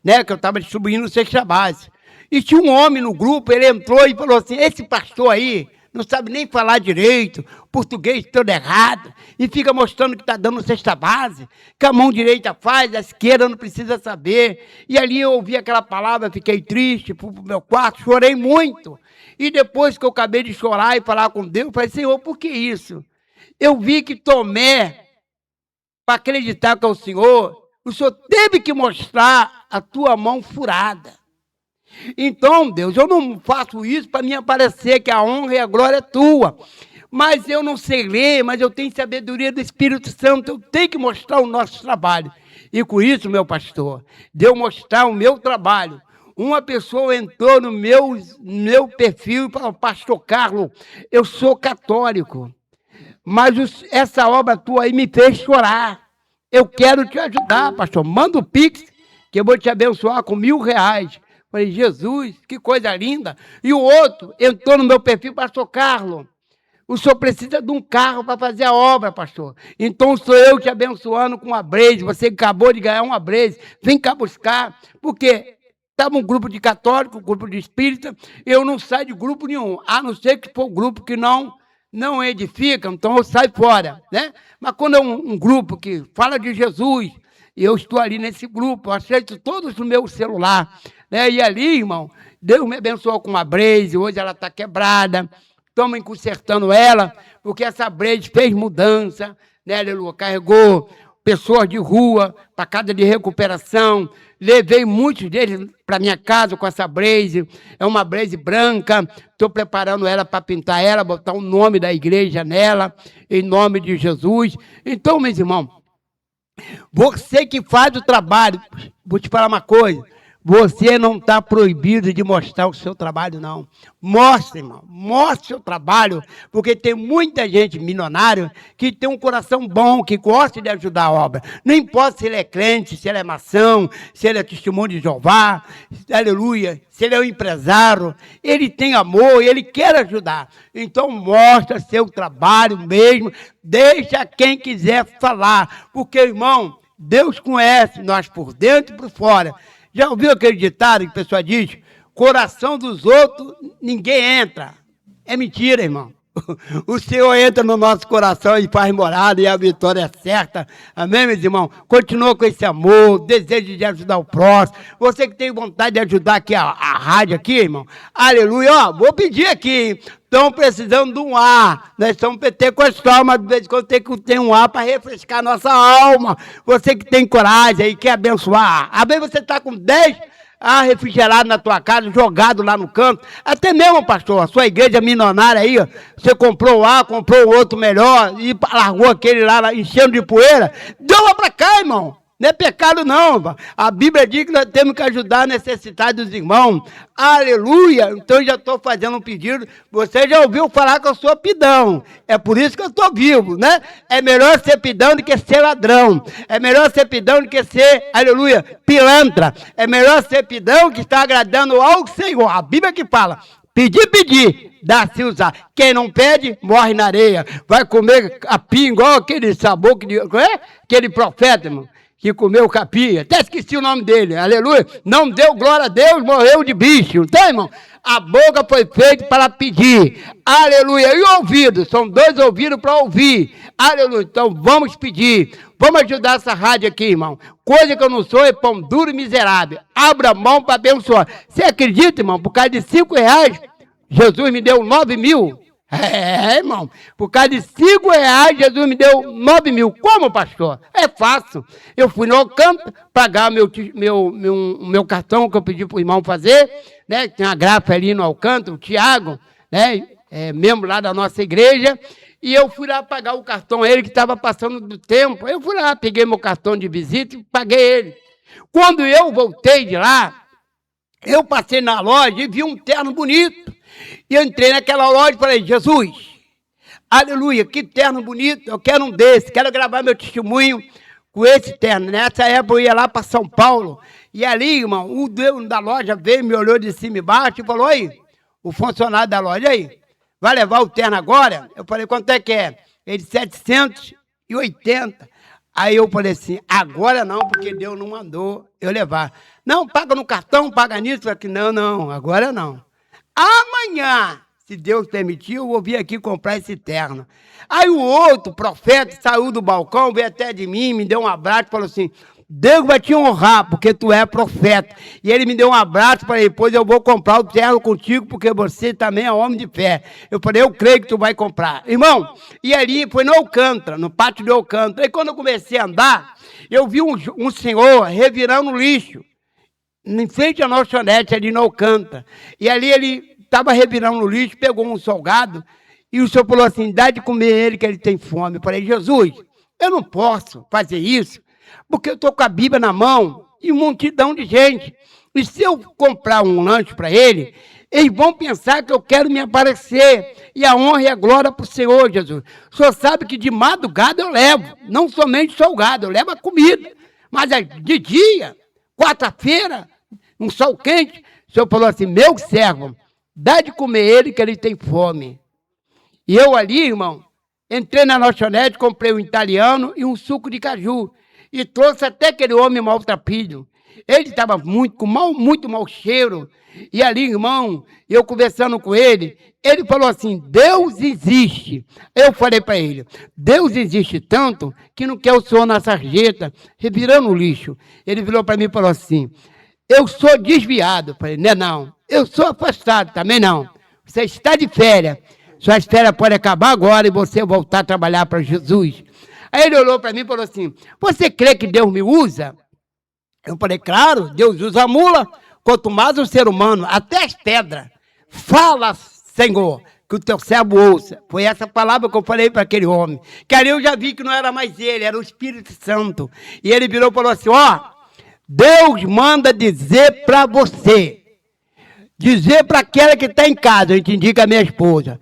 né? Que eu estava distribuindo cesta base. E tinha um homem no grupo, ele entrou e falou assim, esse pastor aí não sabe nem falar direito, português todo errado, e fica mostrando que está dando cesta base, que a mão direita faz, a esquerda não precisa saber. E ali eu ouvi aquela palavra, fiquei triste, fui para o meu quarto, chorei muito. E depois que eu acabei de chorar e falar com Deus, eu falei, Senhor, por que isso? Eu vi que Tomé, para acreditar que é o Senhor teve que mostrar a tua mão furada. Então, Deus, eu não faço isso para me aparecer que a honra e a glória é tua. Mas eu não sei ler, mas eu tenho sabedoria do Espírito Santo, eu tenho que mostrar o nosso trabalho. E com isso, meu pastor, de eu mostrar o meu trabalho, uma pessoa entrou no meu perfil e falou, pastor Carlos, eu sou católico, mas essa obra tua aí me fez chorar. Eu quero te ajudar, pastor, manda o Pix, que eu vou te abençoar com R$1.000. Falei, Jesus, que coisa linda. E o outro entrou no meu perfil, pastor Carlos, o senhor precisa de um carro para fazer a obra, pastor. Então sou eu te abençoando com uma Blaze, você acabou de ganhar uma Blaze, vem cá buscar, porque estava um grupo de católico, um grupo de espírita, eu não saio de grupo nenhum, a não ser que for um grupo que não edifica, então eu saio fora, né? Mas quando é um grupo que fala de Jesus, eu estou ali nesse grupo, eu aceito todos no meu celular, né? E ali, irmão, Deus me abençoou com uma Blaze, hoje ela está quebrada, estamos consertando ela, porque essa Blaze fez mudança, né, aleluia, carregou pessoas de rua para casa de recuperação, levei muitos deles para minha casa com essa Blaze, é uma Blaze branca, estou preparando ela para pintar ela, botar o nome da igreja nela, em nome de Jesus. Então, meus irmãos, você que faz o trabalho, vou te falar uma coisa, você não está proibido de mostrar o seu trabalho, não. Mostre, irmão, mostre o seu trabalho, porque tem muita gente milionária que tem um coração bom, que gosta de ajudar a obra. Não importa se ele é crente, se ele é maçom, se ele é testemunho de Jeová, aleluia, se ele é um empresário, ele tem amor e ele quer ajudar. Então mostra seu trabalho mesmo, deixa quem quiser falar, porque, irmão, Deus conhece nós por dentro e por fora. Já ouviu aquele ditado que a pessoa diz, coração dos outros, ninguém entra. É mentira, irmão. O Senhor entra no nosso coração e faz morada e a vitória é certa. Amém, meus irmãos? Continua com esse amor, desejo de ajudar o próximo. Você que tem vontade de ajudar aqui a rádio aqui, irmão. Aleluia. Ó, vou pedir aqui, estão precisando de um ar. Nós estamos pentecostal, mas de vez em quando tem que ter um ar para refrescar a nossa alma. Você que tem coragem e quer abençoar. Às vezes você está com 10 refrigerado na tua casa, jogado lá no canto. Até mesmo, pastor, a sua igreja milionária aí, ó, você comprou o ar, comprou o outro melhor e largou aquele lá enchendo de poeira. Doa para cá, irmão. Não é pecado, não. A Bíblia diz que nós temos que ajudar a necessidade dos irmãos. Aleluia! Então eu já estou fazendo um pedido. Você já ouviu falar que eu sou pidão. É por isso que eu estou vivo, né? É melhor ser pidão do que ser ladrão. É melhor ser pidão do que ser, aleluia, pilantra. É melhor ser pidão que está agradando ao Senhor. A Bíblia que fala, pedir, dá-se usar. Quem não pede, morre na areia. Vai comer capim igual aquele sabor, aquele profeta, irmão. que comeu capim, até esqueci o nome dele, aleluia, não deu glória a Deus, morreu de bicho, então, irmão, a boca foi feita para pedir, aleluia, e o ouvido, são 2 ouvidos para ouvir, aleluia, então vamos pedir, vamos ajudar essa rádio aqui, irmão, coisa que eu não sou é pão duro e miserável, abra a mão para abençoar, você acredita, irmão, por causa de R$5, Jesus me deu 9.000, irmão, por causa de R$5, Jesus me deu 9.000. Como, pastor? É fácil. Eu fui no Alcântara, pagar meu cartão que eu pedi para o irmão fazer, né? Tem uma gráfica ali no Alcântara, o Tiago, né? Membro lá da nossa igreja, e eu fui lá pagar o cartão a ele, que estava passando do tempo. Eu fui lá, peguei meu cartão de visita e paguei ele. Quando eu voltei de lá, eu passei na loja e vi um terno bonito. E eu entrei naquela loja e falei, Jesus, aleluia, que terno bonito, eu quero um desse, quero gravar meu testemunho com esse terno. Nessa época eu ia lá para São Paulo, e ali, irmão, o dono da loja veio, me olhou de cima e baixo e falou, oi, o funcionário da loja, aí, vai levar o terno agora? Eu falei, quanto é que é? Ele, 780. Aí eu falei assim, agora não, porque Deus não mandou eu levar. Não, paga no cartão, paga nisso. Eu falei, não, agora não. Amanhã, se Deus permitir, eu vou vir aqui comprar esse terno. Aí o outro profeta saiu do balcão, veio até de mim, me deu um abraço e falou assim, Deus vai te honrar, porque tu é profeta. E ele me deu um abraço, falei, depois eu vou comprar o terno contigo, porque você também é homem de fé. Eu falei, eu creio que tu vai comprar. Irmão, e ali foi no Alcântara, no pátio do Alcântara. E quando eu comecei a andar, eu vi um senhor revirando lixo, em frente à lanchonete ali no Alcântara. E ali ele estava revirando o lixo, pegou um salgado, e o senhor falou assim, dá de comer ele que ele tem fome. Eu falei, Jesus, eu não posso fazer isso, porque eu estou com a Bíblia na mão e uma multidão de gente. E se eu comprar um lanche para ele, eles vão pensar que eu quero me aparecer. E a honra e a glória para o Senhor, Jesus. O senhor sabe que de madrugada eu levo, não somente salgado, eu levo a comida. Mas de dia, quarta-feira, um sol quente, o senhor falou assim, meu servo, dá de comer ele que ele tem fome. E eu ali, irmão, entrei na lanchonete, comprei um italiano e um suco de caju. E trouxe até aquele homem maltrapilho. Ele estava muito mau cheiro. E ali, irmão, eu conversando com ele, ele falou assim, Deus existe. Eu falei para ele, Deus existe tanto que não quer o senhor na sarjeta, revirando o lixo. Ele virou para mim e falou assim, eu sou desviado. Eu falei, não. Eu sou afastado, também não. Você está de férias. Suas férias podem acabar agora e você voltar a trabalhar para Jesus. Aí ele olhou para mim e falou assim, você crê que Deus me usa? Eu falei, claro, Deus usa a mula, quanto mais o ser humano, até as pedras. Fala, Senhor, que o teu servo ouça. Foi essa palavra que eu falei para aquele homem. Que ali eu já vi que não era mais ele, era o Espírito Santo. E ele virou e falou assim, Deus manda dizer para você, dizer para aquela que está em casa, a gente indica a minha esposa,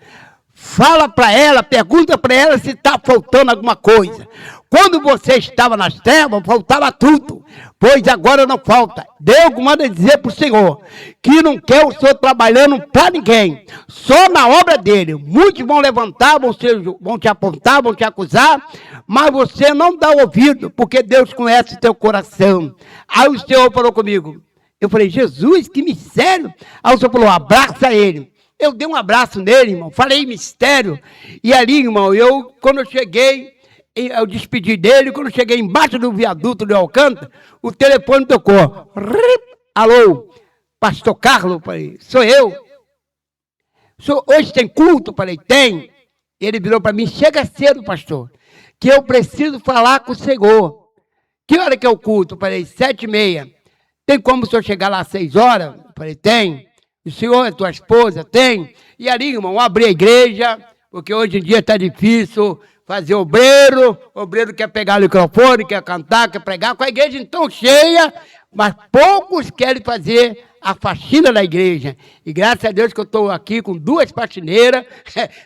fala para ela, pergunta para ela se está faltando alguma coisa. Quando você estava nas trevas, faltava tudo, pois agora não falta. Deus manda dizer para o Senhor que não quer o Senhor trabalhando para ninguém, só na obra dele. Muitos vão levantar, vão te apontar, vão te acusar, mas você não dá ouvido, porque Deus conhece o teu coração. Aí o Senhor falou comigo, eu falei, Jesus, que mistério. Aí o Senhor falou, abraça ele. Eu dei um abraço nele, irmão, falei mistério. E ali, irmão, quando eu cheguei, eu despedi dele, quando eu cheguei embaixo do viaduto de Alcântara, o telefone tocou. Alô, pastor Carlos? Falei, sou eu. Hoje tem culto? Falei, tem. Ele virou para mim, chega cedo, pastor, que eu preciso falar com o Senhor. Que hora que é o culto? Falei, 7h30. Tem como o senhor chegar lá às 6 horas? Falei, tem. O senhor é tua esposa? Tem. E ali, irmão, abri a igreja, porque hoje em dia está difícil fazer obreiro quer pegar o microfone, quer cantar, quer pregar, com a igreja então cheia, mas poucos querem fazer a faxina da igreja. E graças a Deus que eu estou aqui com 2 faxineiras,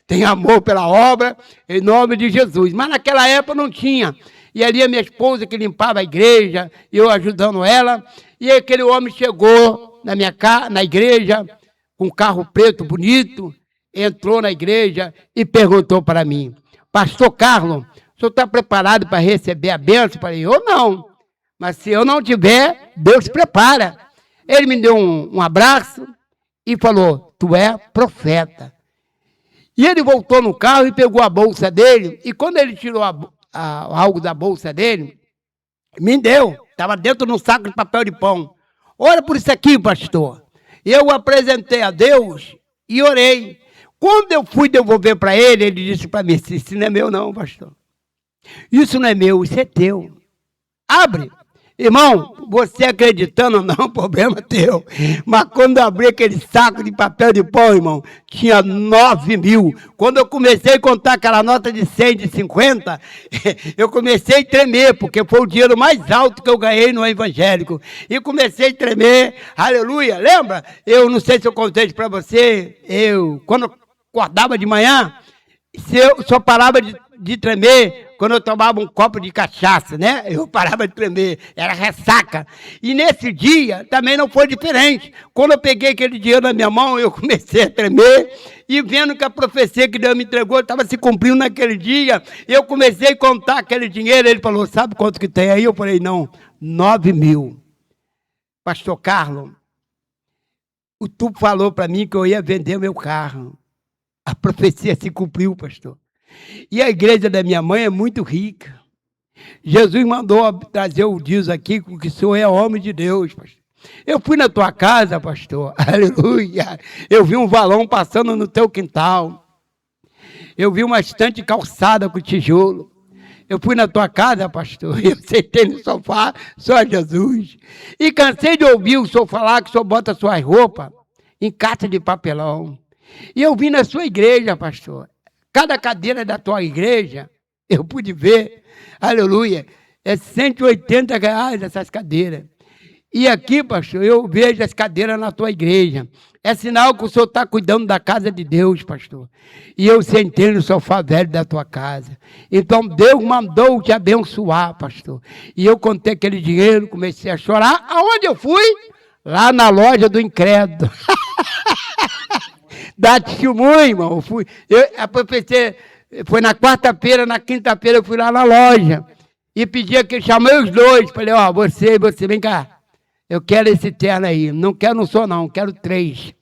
tenho amor pela obra, em nome de Jesus. Mas naquela época não tinha. E ali a minha esposa que limpava a igreja, eu ajudando ela, e aquele homem chegou na igreja, com um carro preto bonito, entrou na igreja e perguntou para mim, pastor Carlos, o senhor está preparado para receber a bênção? Eu falei, eu não. Mas se eu não tiver, Deus prepara. Ele me deu um abraço e falou, tu é profeta. E ele voltou no carro e pegou a bolsa dele, e quando ele tirou algo da bolsa dele, me deu. Estava dentro de um saco de papel de pão. Ora por isso aqui, pastor. Eu apresentei a Deus e orei. Quando eu fui devolver para ele, ele disse para mim, isso não é meu não, pastor. Isso não é meu, isso é teu. Abre. Irmão, você acreditando ou não, problema teu. Mas quando eu abri aquele saco de papel de pão, irmão, tinha 9.000. Quando eu comecei a contar aquela nota de 100, de 50, eu comecei a tremer, porque foi o dinheiro mais alto que eu ganhei no evangélico. E comecei a tremer, aleluia. Lembra? Eu não sei se eu contei para você, quando eu acordava de manhã, eu só parava de tremer quando eu tomava um copo de cachaça, né? Eu parava de tremer, era ressaca. E nesse dia também não foi diferente. Quando eu peguei aquele dinheiro na minha mão, eu comecei a tremer, e vendo que a profecia que Deus me entregou estava se cumprindo naquele dia, eu comecei a contar aquele dinheiro. Ele falou, sabe quanto que tem aí? Eu falei, não, 9.000. Pastor Carlos, tu falou para mim que eu ia vender meu carro. A profecia se cumpriu, pastor. E a igreja da minha mãe é muito rica. Jesus mandou trazer o dízimo aqui, que o senhor é homem de Deus, pastor. Eu fui na tua casa, pastor, aleluia. Eu vi um valão passando no teu quintal. Eu vi uma estante calçada com tijolo. Eu fui na tua casa, pastor, eu sentei no sofá, só Jesus. E cansei de ouvir o senhor falar que o senhor bota suas roupas em caixa de papelão. E eu vim na sua igreja, pastor. Cada cadeira da tua igreja, eu pude ver, aleluia, é R$180 essas cadeiras. E aqui, pastor, eu vejo as cadeiras na tua igreja. É sinal que o senhor está cuidando da casa de Deus, pastor. E eu sentei no sofá velho da tua casa. Então, Deus mandou te abençoar, pastor. E eu contei aquele dinheiro, comecei a chorar. Aonde eu fui? Lá na loja do incrédulo. Dá testemunho, irmão. A profecia foi na quarta-feira, na quinta-feira eu fui lá na loja e pedi que chamei os dois. Falei, você, vem cá. Eu quero esse terno aí. Não quero um só não, quero 3.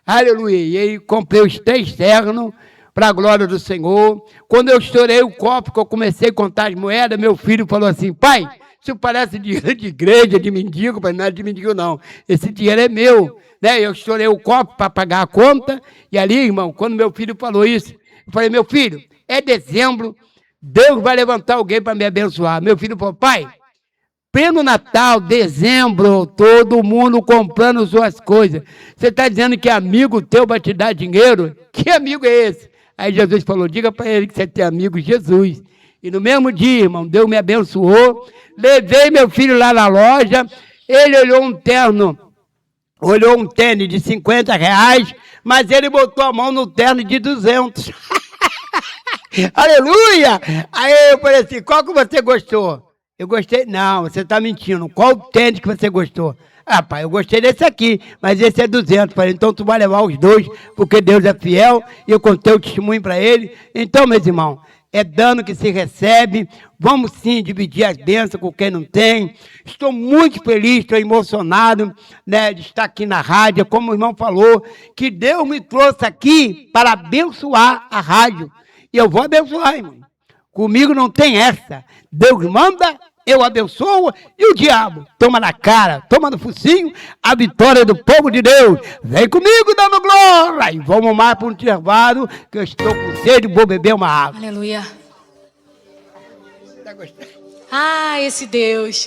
Aleluia. E aí comprei os 3 ternos para a glória do Senhor. Quando eu estourei o copo, que eu comecei a contar as moedas, meu filho falou assim, pai, isso parece dinheiro de igreja, de mendigo. Mas não é de mendigo não. Esse dinheiro é meu. Né? Eu estourei o copo para pagar a conta, e ali, irmão, quando meu filho falou isso, eu falei, meu filho, é dezembro, Deus vai levantar alguém para me abençoar. Meu filho falou, pai, pleno Natal, dezembro, todo mundo comprando suas coisas. Você está dizendo que amigo teu vai te dar dinheiro? Que amigo é esse? Aí Jesus falou, diga para ele que você tem amigo Jesus. E no mesmo dia, irmão, Deus me abençoou, levei meu filho lá na loja, ele olhou um tênis de R$50, mas ele botou a mão no terno de 200. Aleluia! Aí eu falei assim, qual que você gostou? Eu gostei, não, você está mentindo. Qual tênis que você gostou? Ah, pai, eu gostei desse aqui, mas esse é 200. Falei, então tu vai levar os dois, porque Deus é fiel, e eu contei o testemunho para ele. Então, meus irmãos, é dano que se recebe, vamos sim dividir as bênçãos com quem não tem. Estou muito feliz, estou emocionado, né, de estar aqui na rádio, como o irmão falou, que Deus me trouxe aqui para abençoar a rádio. E eu vou abençoar, irmão. Comigo não tem essa. Deus manda, eu abençoo, e o diabo toma na cara, toma no focinho, a vitória do povo de Deus. Vem comigo dando glória. E vamos mais para um intervalo, que eu estou com sede e vou beber uma água. Aleluia. Tá gostando? Ah, esse Deus.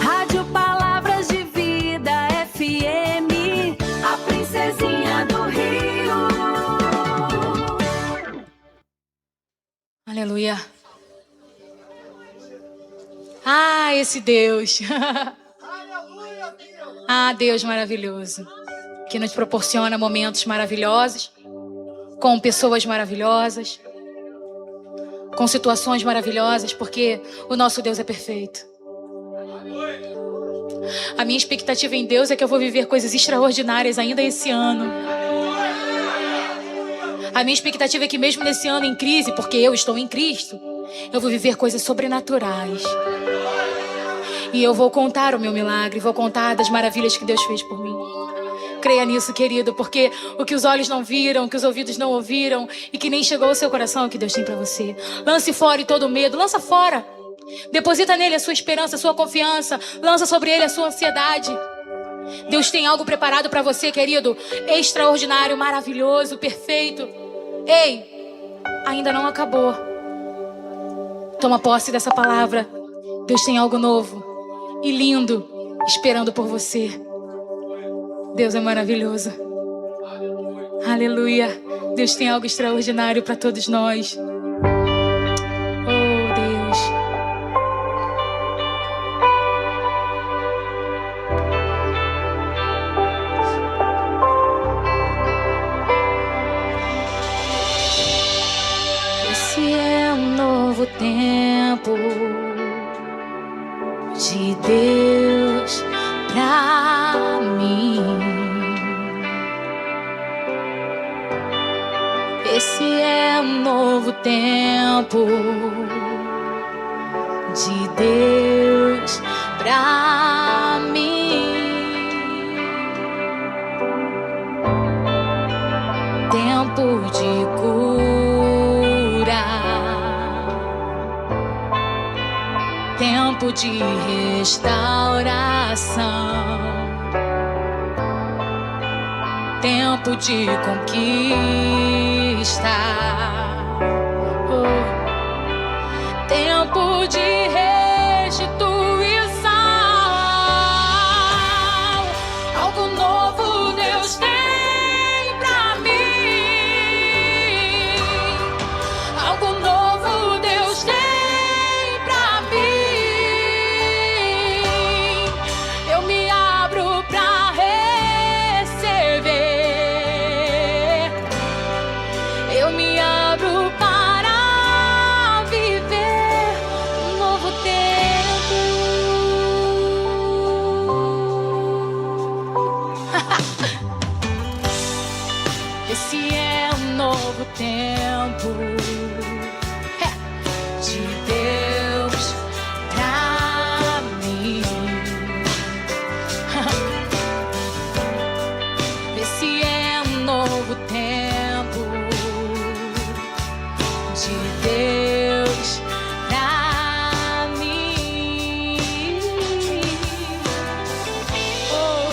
Rádio Palavras de Vida FM, a princesinha do Rio. Aleluia. Ah, esse Deus. Ah, Deus maravilhoso, que nos proporciona momentos maravilhosos, com pessoas maravilhosas, com situações maravilhosas, porque o nosso Deus é perfeito. A minha expectativa em Deus é que eu vou viver coisas extraordinárias ainda esse ano. A minha expectativa é que mesmo nesse ano em crise, porque eu estou em Cristo, eu vou viver coisas sobrenaturais. E eu vou contar o meu milagre, vou contar das maravilhas que Deus fez por mim. Creia nisso, querido, porque o que os olhos não viram, o que os ouvidos não ouviram e que nem chegou ao seu coração é o que Deus tem pra você. Lance fora todo o medo, lança fora. Deposita nele a sua esperança, a sua confiança. Lança sobre ele a sua ansiedade. Deus tem algo preparado pra você, querido. Extraordinário, maravilhoso, perfeito. Ei, ainda não acabou. Toma posse dessa palavra. Deus tem algo novo e lindo esperando por você. Deus é maravilhoso. Aleluia. Deus tem algo extraordinário para todos nós. Oh, Deus. Esse é um novo tempo de Deus pra mim. Esse é um novo tempo de Deus pra mim. Tempo de cura, tempo de restauração, tempo de conquista, oh, tempo de restituição. Algo novo Deus tem pra mim. Algo novo Deus tem pra mim. Eu me abro pra receber. Eu me abro para viver um novo tempo. Esse é um novo tempo de Deus pra mim. Esse é um novo tempo de Deus pra mim. Oh,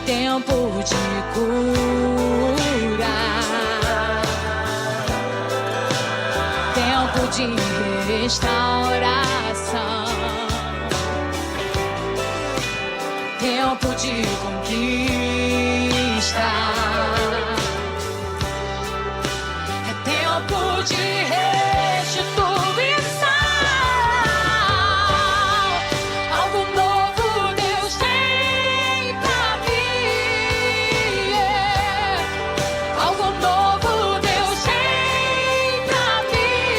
tempo de cura, tempo de restauração, tempo de conquista, é tempo de restituição. Algo novo Deus tem pra mim. Algo novo Deus tem pra mim.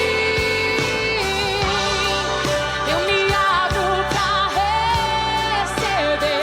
Eu me abro pra receber.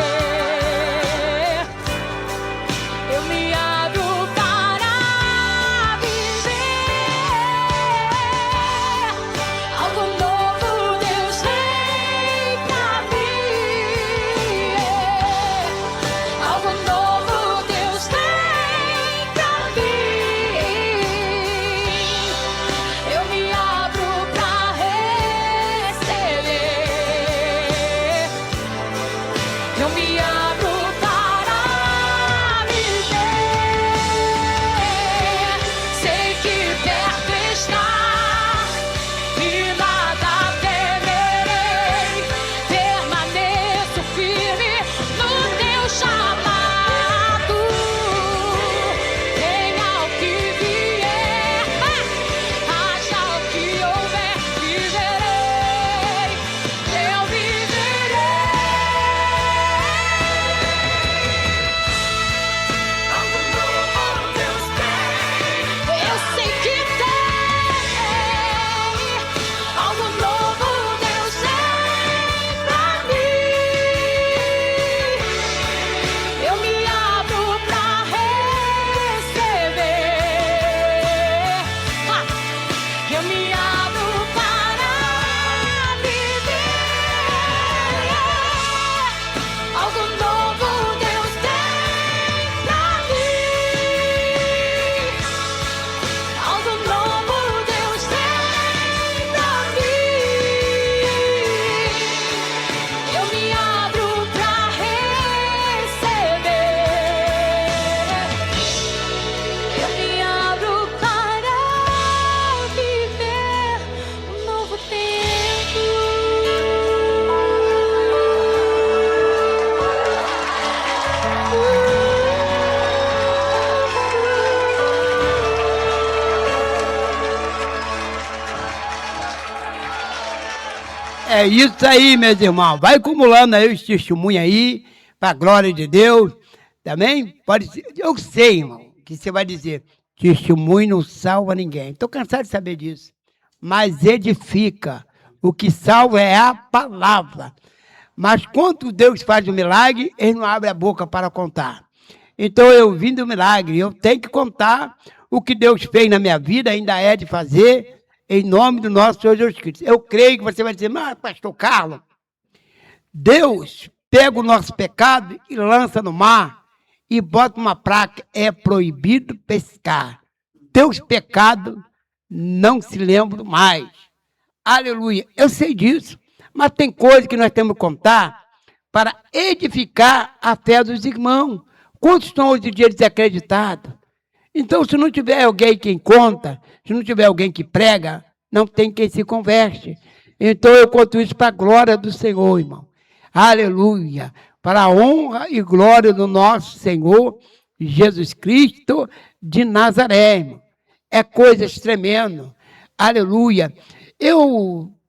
É isso aí, meus irmãos. Vai acumulando aí os testemunhos aí, para a glória de Deus. Também pode ser. Eu sei, irmão, que você vai dizer, testemunho não salva ninguém. Estou cansado de saber disso. Mas edifica. O que salva é a palavra. Mas quando Deus faz o milagre, ele não abre a boca para contar. Então eu vim do milagre, eu tenho que contar o que Deus fez na minha vida, ainda é de fazer, em nome do nosso Senhor Jesus Cristo. Eu creio que você vai dizer, mas pastor Carlos, Deus pega o nosso pecado e lança no mar e bota uma placa, é proibido pescar. Teus pecados não se lembram mais. Aleluia, eu sei disso, mas tem coisas que nós temos que contar para edificar a fé dos irmãos. Quantos estão hoje em dia desacreditados? Então, se não tiver alguém quem conta, se não tiver alguém que prega, não tem quem se converte. Então, eu conto isso para a glória do Senhor, irmão. Aleluia, para a honra e glória do nosso Senhor Jesus Cristo de Nazaré, irmão. É coisas tremendas. Aleluia.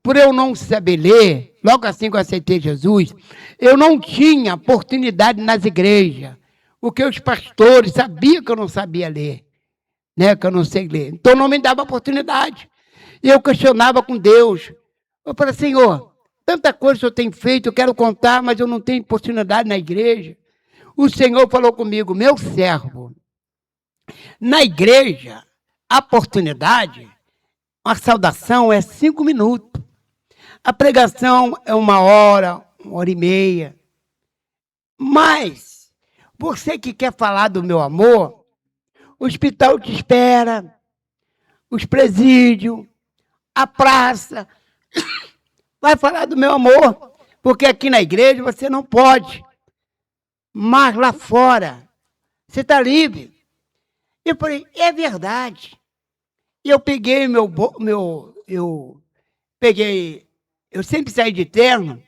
Por eu não saber ler, logo assim que eu aceitei Jesus, eu não tinha oportunidade nas igrejas, porque os pastores sabiam que eu não sabia ler, né, que eu não sei ler. Então não me dava oportunidade. E eu questionava com Deus. Eu falei, Senhor, tanta coisa que eu tenho feito, eu quero contar, mas eu não tenho oportunidade na igreja. O Senhor falou comigo, meu servo, na igreja, a oportunidade, uma saudação é 5 minutos. A pregação é 1 hora, 1h30. Mas, você que quer falar do meu amor, o hospital te espera, os presídios, a praça, vai falar do meu amor, porque aqui na igreja você não pode. Mas lá fora, você está livre. Eu falei, é verdade. E eu peguei eu sempre saí de terno,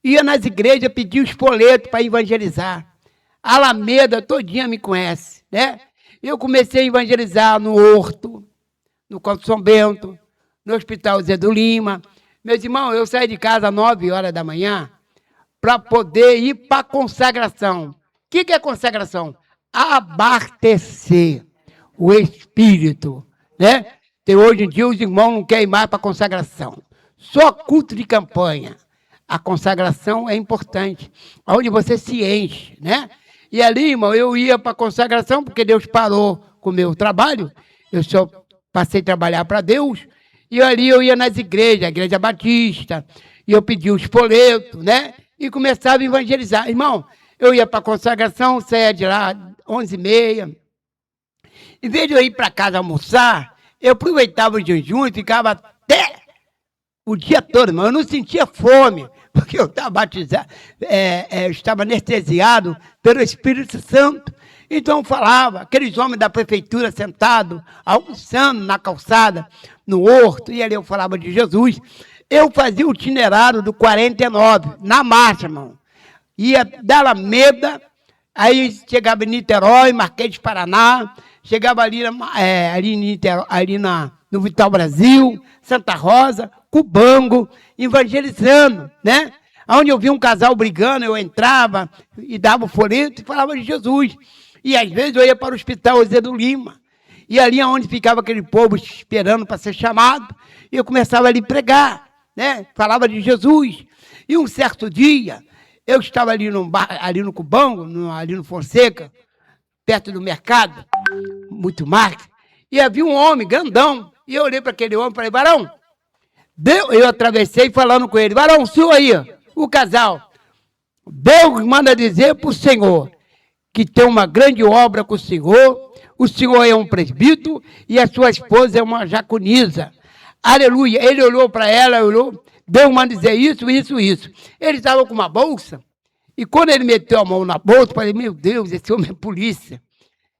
ia nas igrejas pedir os folhetos para evangelizar. A Alameda todinha me conhece, né? Eu comecei a evangelizar no Horto, no Campo São Bento, no Hospital Zé do Lima. Meus irmãos, eu saí de casa às 9 horas da manhã para poder ir para a consagração. O que é consagração? Abastecer o Espírito, né? Então, hoje em dia, os irmãos não querem ir mais para a consagração. Só culto de campanha. A consagração é importante, onde você se enche, né? E ali, irmão, eu ia para a consagração, porque Deus parou com o meu trabalho. Eu só passei a trabalhar para Deus. E ali eu ia nas igrejas, a Igreja Batista, e eu pedia os folhetos, né? E começava a evangelizar. Irmão, eu ia para a consagração, saía de lá 11h30. Em vez de eu ir para casa almoçar, eu aproveitava o jejum e ficava até o dia todo, irmão. Eu não sentia fome, porque eu estava batizado, eu estava anestesiado pelo Espírito Santo. Então eu falava, aqueles homens da prefeitura sentados, almoçando na calçada, no horto, e ali eu falava de Jesus. Eu fazia o itinerário do 49, na marcha, irmão. Ia da Alameda, aí chegava em Niterói, Marquês de Paraná, chegava ali, no Vital Brasil, Santa Rosa, Cubango, evangelizando, né? Onde eu via um casal brigando, eu entrava e dava o folheto e falava de Jesus. E às vezes eu ia para o Hospital Zé do Lima. E ali onde ficava aquele povo esperando para ser chamado, eu começava ali a pregar, né? Falava de Jesus. E um certo dia, eu estava ali no Cubango, ali no Fonseca, perto do mercado, muito marca, e havia um homem grandão. E eu olhei para aquele homem e falei, varão, eu atravessei falando com ele, varão, o senhor aí, o casal, Deus manda dizer para o senhor que tem uma grande obra com o senhor é um presbítero e a sua esposa é uma diaconisa. Aleluia. Ele olhou para ela, Deus manda dizer isso. Ele estava com uma bolsa, e quando ele meteu a mão na bolsa, eu falei, meu Deus, esse homem é polícia.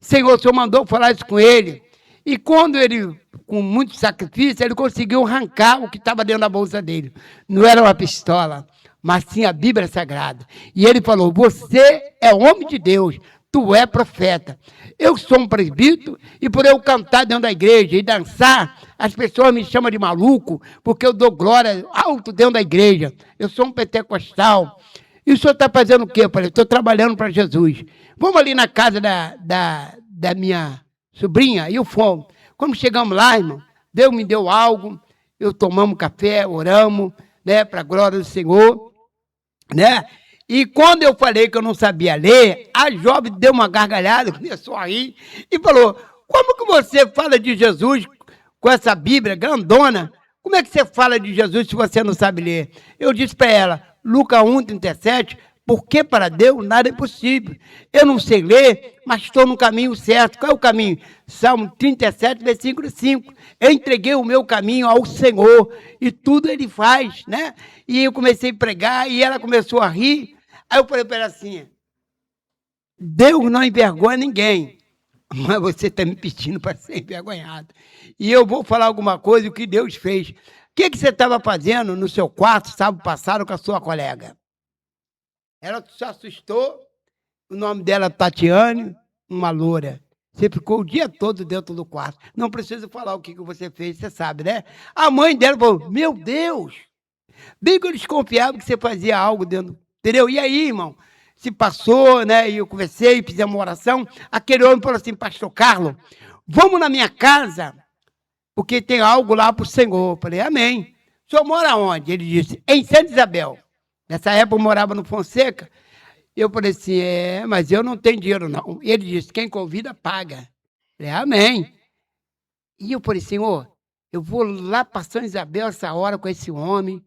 Senhor, o senhor mandou falar isso com ele. E quando ele, com muito sacrifício, ele conseguiu arrancar o que estava dentro da bolsa dele. Não era uma pistola, mas sim a Bíblia Sagrada. E ele falou, você é homem de Deus, tu é profeta. Eu sou um presbítero e por eu cantar dentro da igreja e dançar, as pessoas me chamam de maluco porque eu dou glória alto dentro da igreja. Eu sou um pentecostal. E o senhor está fazendo o quê? Eu falei, estou trabalhando para Jesus. Vamos ali na casa da minha sobrinha e eu fomos. Quando chegamos lá, irmão, Deus me deu algo, eu tomamos café, oramos, né, para a glória do Senhor, né? E quando eu falei que eu não sabia ler, a jovem deu uma gargalhada, começou a rir e falou, como que você fala de Jesus com essa Bíblia grandona? Como é que você fala de Jesus se você não sabe ler? Eu disse para ela, Lucas 1:37, porque para Deus nada é possível. Eu não sei ler, mas estou no caminho certo. Qual é o caminho? Salmo 37, versículo 5. Eu entreguei o meu caminho ao Senhor e tudo Ele faz, né? E eu comecei a pregar e ela começou a rir. Aí eu falei para ela assim, Deus não envergonha ninguém, mas você está me pedindo para ser envergonhado. E eu vou falar alguma coisa o que Deus fez. O que você estava fazendo no seu quarto sábado passado com a sua colega? Ela se assustou, o nome dela é Tatiane, uma loura. Você ficou o dia todo dentro do quarto. Não preciso falar o que você fez, você sabe, né? A mãe dela falou, meu Deus, bem que eu desconfiava que você fazia algo dentro, entendeu? E aí, irmão, se passou, né? E eu conversei, fizemos uma oração. Aquele homem falou assim, pastor Carlos, vamos na minha casa, porque tem algo lá para o Senhor. Eu falei, amém. O senhor mora onde? Ele disse, em Santa Isabel. Nessa época eu morava no Fonseca. Eu falei assim, mas eu não tenho dinheiro não. Ele disse, quem convida, paga. Eu falei, amém. E eu falei, Senhor, eu vou lá para Santa Isabel essa hora com esse homem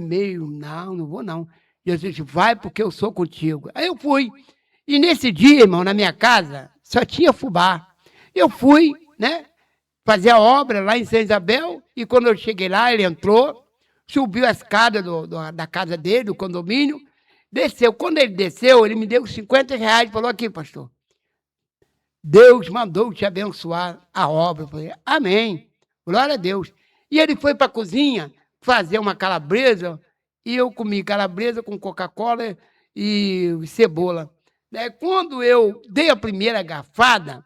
meio, não vou não. Jesus disse, vai porque eu sou contigo. Aí eu fui. E nesse dia, irmão, na minha casa, só tinha fubá. Eu fui, né, fazer a obra lá em Santa Isabel, e quando eu cheguei lá, ele entrou, subiu a escada da casa dele, do condomínio, desceu. Quando ele desceu, ele me deu 50 reais e falou, aqui, pastor, Deus mandou te abençoar a obra. Eu falei, amém, glória a Deus. E ele foi para a cozinha fazer uma calabresa, e eu comi calabresa com Coca-Cola e cebola. Quando eu dei a primeira garfada,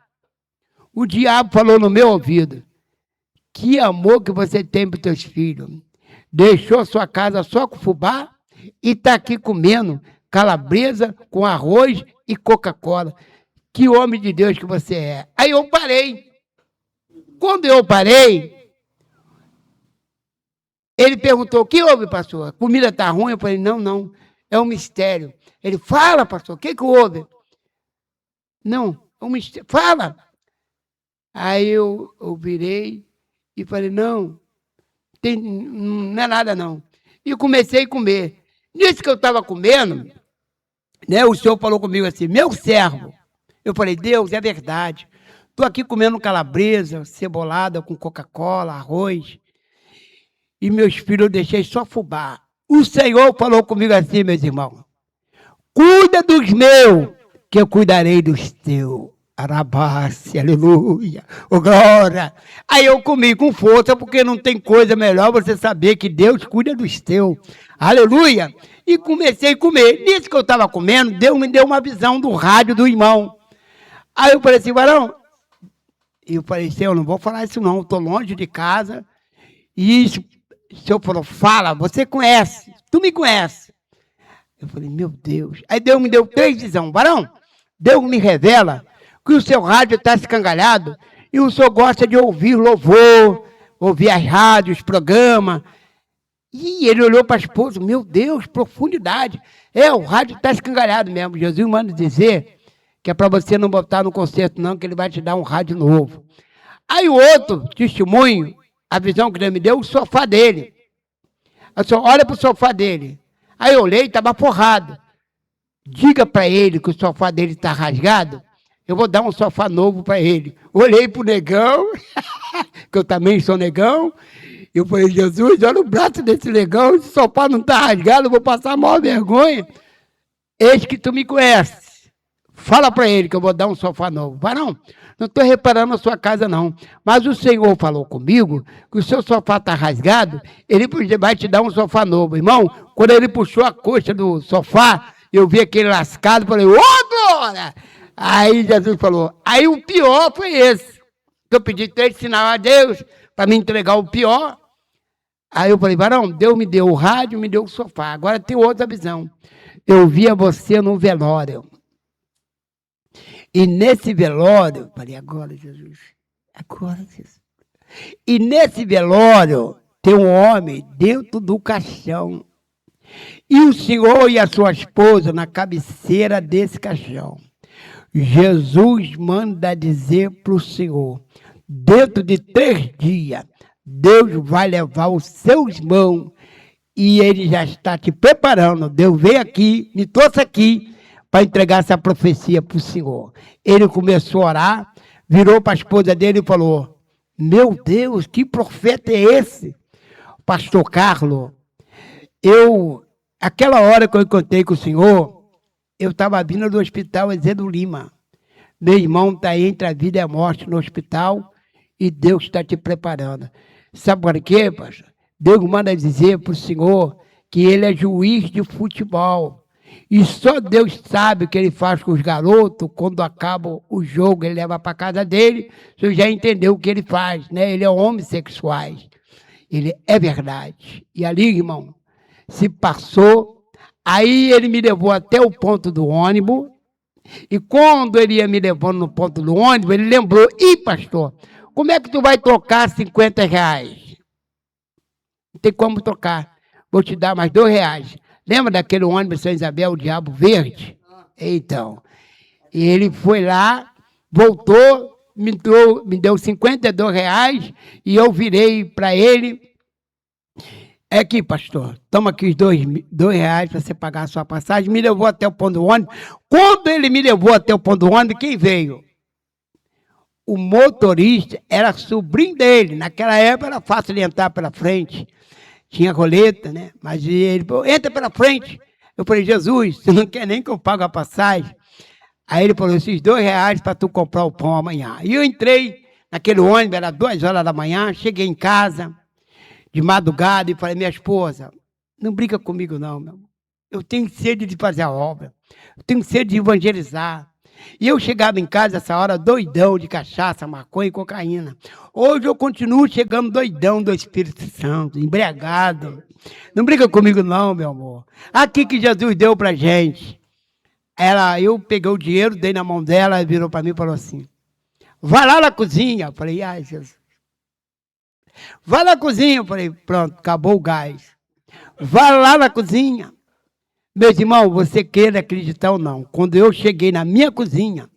o diabo falou no meu ouvido, que amor que você tem para os teus filhos. Deixou sua casa só com fubá e está aqui comendo calabresa com arroz e Coca-Cola. Que homem de Deus que você é. Aí eu parei. Quando eu parei, ele perguntou, o que houve, pastor? A comida está ruim? Eu falei, não, é um mistério. Ele, fala, pastor, o que houve? Não, é um mistério, fala. Aí eu virei e falei, não é nada não. E comecei a comer. Nisso que eu estava comendo, né, o senhor falou comigo assim, meu servo. Eu falei, Deus, é verdade. Estou aqui comendo calabresa, cebolada com Coca-Cola, arroz. E meus filhos eu deixei só fubá. O Senhor falou comigo assim, meus irmãos. Cuida dos meus, que eu cuidarei dos teus. Arabasse, aleluia, oh, glória. Aí eu comi com força, porque não tem coisa melhor você saber que Deus cuida dos teus. Aleluia. E comecei a comer. Nisso que eu estava comendo, Deus me deu uma visão do rádio do irmão. Aí eu falei assim, varão, eu falei, Senhor, eu não vou falar isso não, estou longe de casa. E isso, o Senhor falou, fala, você conhece, tu me conhece. Eu falei, meu Deus. Aí Deus me deu 3 visões. Varão, Deus me revela que o seu rádio está escangalhado e o senhor gosta de ouvir louvor, ouvir as rádios, programas. E ele olhou para a esposa, meu Deus, profundidade. O rádio está escangalhado mesmo. Jesus manda dizer que é para você não botar no concerto não, que ele vai te dar um rádio novo. Aí o outro testemunho, a visão que ele me deu, o sofá dele. Eu só olha para o sofá dele. Aí eu olhei e estava forrado. Diga para ele que o sofá dele está rasgado, eu vou dar um sofá novo para ele. Olhei para o negão, que eu também sou negão, eu falei, Jesus, olha o braço desse negão, esse sofá não está rasgado, eu vou passar a maior vergonha. Eis que tu me conheces. Fala para ele que eu vou dar um sofá novo. Varão, não estou reparando a sua casa não, mas o Senhor falou comigo que o seu sofá está rasgado, ele vai te dar um sofá novo. Irmão, quando ele puxou a coxa do sofá, eu vi aquele lascado, falei, ô, glória! Aí Jesus falou, aí o pior foi esse. Eu pedi 3 sinais a Deus para me entregar o pior. Aí eu falei, varão, Deus me deu o rádio, me deu o sofá. Agora tem outra visão. Eu via você no velório. E nesse velório, falei, agora, Jesus, agora, Jesus. E nesse velório, tem um homem dentro do caixão. E o senhor e a sua esposa na cabeceira desse caixão. Jesus manda dizer para o senhor, dentro de 3 dias, Deus vai levar os seus irmãos e ele já está te preparando. Deus veio aqui, me trouxe aqui para entregar essa profecia para o senhor. Ele começou a orar, virou para a esposa dele e falou, meu Deus, que profeta é esse? Pastor Carlos, aquela hora que eu encontrei com o senhor, eu estava vindo do hospital Ezedo Lima. Meu irmão está entre a vida e a morte no hospital e Deus está te preparando. Sabe por quê, pastor? Deus manda dizer para o senhor que ele é juiz de futebol. E só Deus sabe o que ele faz com os garotos. Quando acaba o jogo, ele leva para casa dele. O senhor já entendeu o que ele faz, né? Ele é homossexual. Ele é verdade. E ali, irmão, se passou. Aí ele me levou até o ponto do ônibus. E quando ele ia me levando no ponto do ônibus, ele lembrou, pastor, como é que tu vai trocar R$50? Não tem como trocar. Vou te dar mais R$2. Lembra daquele ônibus São Isabel, o Diabo Verde? Então, e ele foi lá, voltou, me deu R$52 e eu virei para ele. É aqui, pastor, toma aqui os R$2 para você pagar a sua passagem. Me levou até o ponto do ônibus. Quando ele me levou até o ponto do ônibus, quem veio? O motorista era sobrinho dele. Naquela época era fácil ele entrar pela frente. Tinha roleta, né? Mas ele falou, entra pela frente. Eu falei, Jesus, você não quer nem que eu pague a passagem? Aí ele falou, esses R$2 para tu comprar o pão amanhã. E eu entrei naquele ônibus, era 2 horas da manhã, cheguei em casa, de madrugada, e falei, minha esposa, não brinca comigo não, meu amor. Eu tenho sede de fazer a obra. Eu tenho sede de evangelizar. E eu chegava em casa essa hora doidão de cachaça, maconha e cocaína. Hoje eu continuo chegando doidão do Espírito Santo, embriagado. Não briga comigo não, meu amor. Aqui que Jesus deu pra gente. Eu peguei o dinheiro, dei na mão dela, ela virou para mim e falou assim, vai lá na cozinha. Eu falei, ai, Jesus. Vai na cozinha. Eu falei, pronto, acabou o gás. Vai lá na cozinha. Meus irmãos, você queira acreditar ou não, quando eu cheguei na minha cozinha,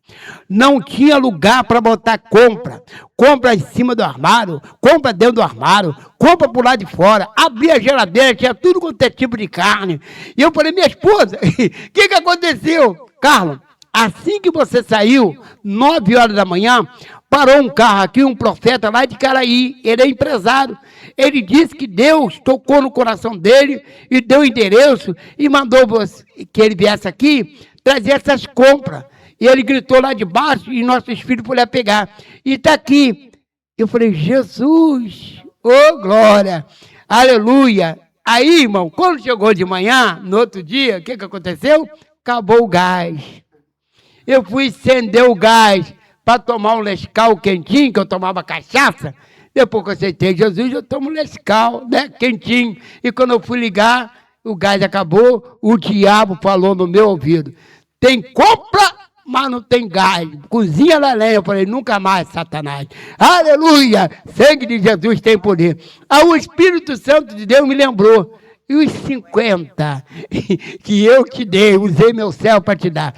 não tinha lugar para botar compra. Compra em cima do armário, compra dentro do armário, compra por lá de fora. Abri a geladeira, tinha tudo quanto é tipo de carne. E eu falei, minha esposa, o que aconteceu? Carlos, assim que você saiu, 9 horas da manhã, parou um carro aqui, um profeta lá de Caraí, ele é empresário. Ele disse que Deus tocou no coração dele e deu endereço e mandou que ele viesse aqui trazer essas compras. E ele gritou lá de baixo e nossos filhos puderam pegar. E está aqui. Eu falei, Jesus, oh glória, aleluia. Aí, irmão, quando chegou de manhã, no outro dia, o que aconteceu? Acabou o gás. Eu fui acender o gás para tomar um Lescal quentinho, que eu tomava cachaça. Depois que eu aceitei Jesus, eu tomo Lescal, né, quentinho. E quando eu fui ligar, o gás acabou, o diabo falou no meu ouvido, tem compra, mas não tem gás. Cozinha na lenha. Eu falei, nunca mais, Satanás. Aleluia! Sangue de Jesus tem poder. Aí o Espírito Santo de Deus me lembrou. E os 50 que eu te dei, usei meu céu para te dar.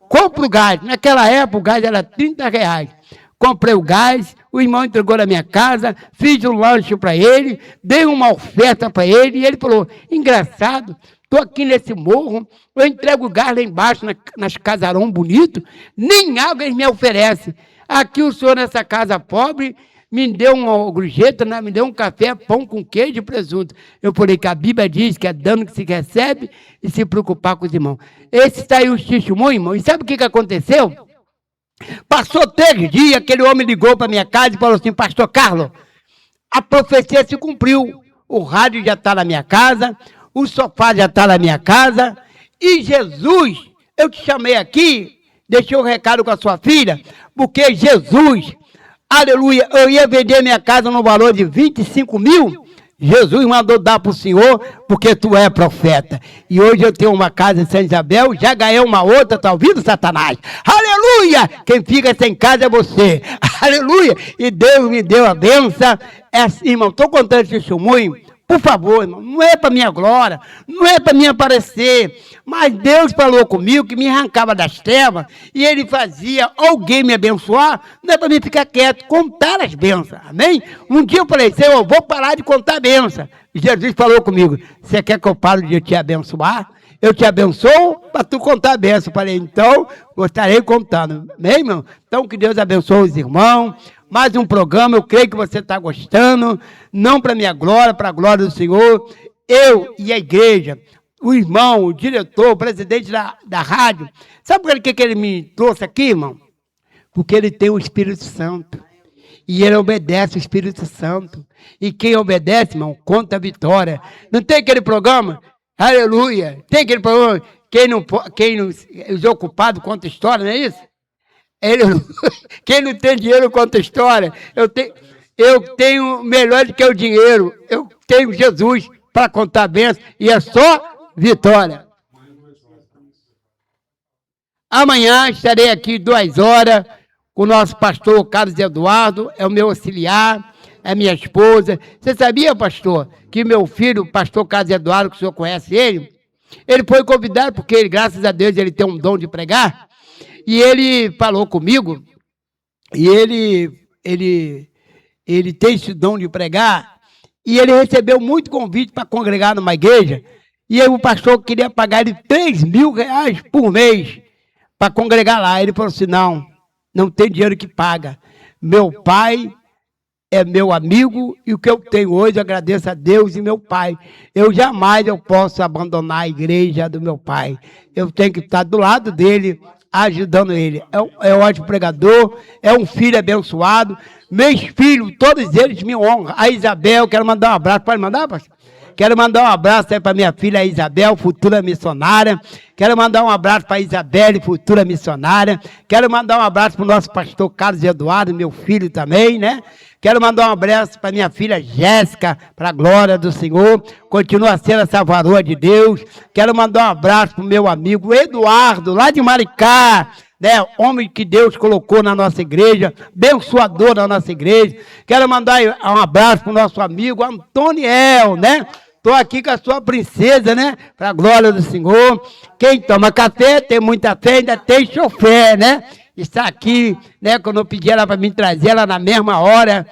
Compra o gás. Naquela época o gás era R$30. Comprei o gás, o irmão entregou na minha casa, fiz um lanche para ele, dei uma oferta para ele, e ele falou, engraçado, estou aqui nesse morro, eu entrego o gás lá embaixo, nas casarão bonito, nem água eles me oferecem. Aqui o senhor nessa casa pobre, me deu uma gorjeta, me deu um café, pão com queijo e presunto. Eu falei que a Bíblia diz que é dano que se recebe e se preocupar com os irmãos. Esse está aí o testemunho, irmão. E sabe o que aconteceu? Passou 3 dias, aquele homem ligou para minha casa e falou assim, pastor Carlos, a profecia se cumpriu. O rádio já está na minha casa, o sofá já está na minha casa, e Jesus, eu te chamei aqui, deixei um recado com a sua filha, porque Jesus, aleluia, eu ia vender minha casa no valor de 25 mil, Jesus mandou dar para o senhor, porque tu é profeta. E hoje eu tenho uma casa em São Isabel, já ganhei uma outra, tá ouvindo, Satanás? Aleluia! Quem fica sem casa é você. Aleluia! E Deus me deu a bênção. Irmão, estou contando esse testemunho. Por favor, irmão, não é para minha glória, não é para me aparecer, mas Deus falou comigo que me arrancava das trevas e Ele fazia alguém me abençoar, não é para mim ficar quieto, contar as bênçãos, amém? Um dia eu falei, Senhor, eu vou parar de contar bênçãos. E Jesus falou comigo, você quer que eu pare de te abençoar? Eu te abençoo para tu contar a bênção. Eu falei, então, eu estarei contando, amém, irmão? Então, que Deus abençoe os irmãos. Mais um programa, eu creio que você está gostando, não para minha glória, para a glória do Senhor. Eu e a igreja, o irmão, o diretor, o presidente da rádio, sabe por que ele me trouxe aqui, irmão? Porque ele tem o Espírito Santo. E ele obedece o Espírito Santo. E quem obedece, irmão, conta a vitória. Não tem aquele programa? Aleluia! Tem aquele programa, quem não os ocupados conta história, não é isso? Quem não tem dinheiro conta história. Eu tenho melhor do que o dinheiro. Eu tenho Jesus para contar bênção. E é só vitória. Amanhã estarei aqui 2 horas com o nosso pastor Carlos Eduardo. É o meu auxiliar, é minha esposa. Você sabia, pastor, que meu filho, o pastor Carlos Eduardo, que o senhor conhece ele foi convidado porque ele, graças a Deus, ele tem um dom de pregar. E ele falou comigo, e ele tem esse dom de pregar, e ele recebeu muito convite para congregar numa igreja, e aí o pastor queria pagar ele R$3.000 por mês para congregar lá. Ele falou assim, não tem dinheiro que paga. Meu pai é meu amigo, e o que eu tenho hoje, eu agradeço a Deus e meu pai. Eu jamais posso abandonar a igreja do meu pai. Eu tenho que estar do lado dele, ajudando ele. É um ótimo pregador, é um filho abençoado. Meus filhos, todos eles me honram. A Isabel, quero mandar um abraço. Pode mandar, pastor? Quero mandar um abraço aí para minha filha Isabel, futura missionária. Quero mandar um abraço para a Isabelle, futura missionária. Quero mandar um abraço para o nosso pastor Carlos Eduardo, meu filho também, né? Quero mandar um abraço para minha filha Jéssica, para a glória do Senhor. Continua sendo essa varoa de Deus. Quero mandar um abraço para o meu amigo Eduardo, lá de Maricá, né? Homem que Deus colocou na nossa igreja, abençoador da nossa igreja. Quero mandar um abraço para o nosso amigo Antoniel, né? Estou aqui com a sua princesa, né? Para a glória do Senhor. Quem toma café tem muita fé, ainda tem chofer, né? Está aqui, né? Quando eu pedi ela para me trazer, ela na mesma hora,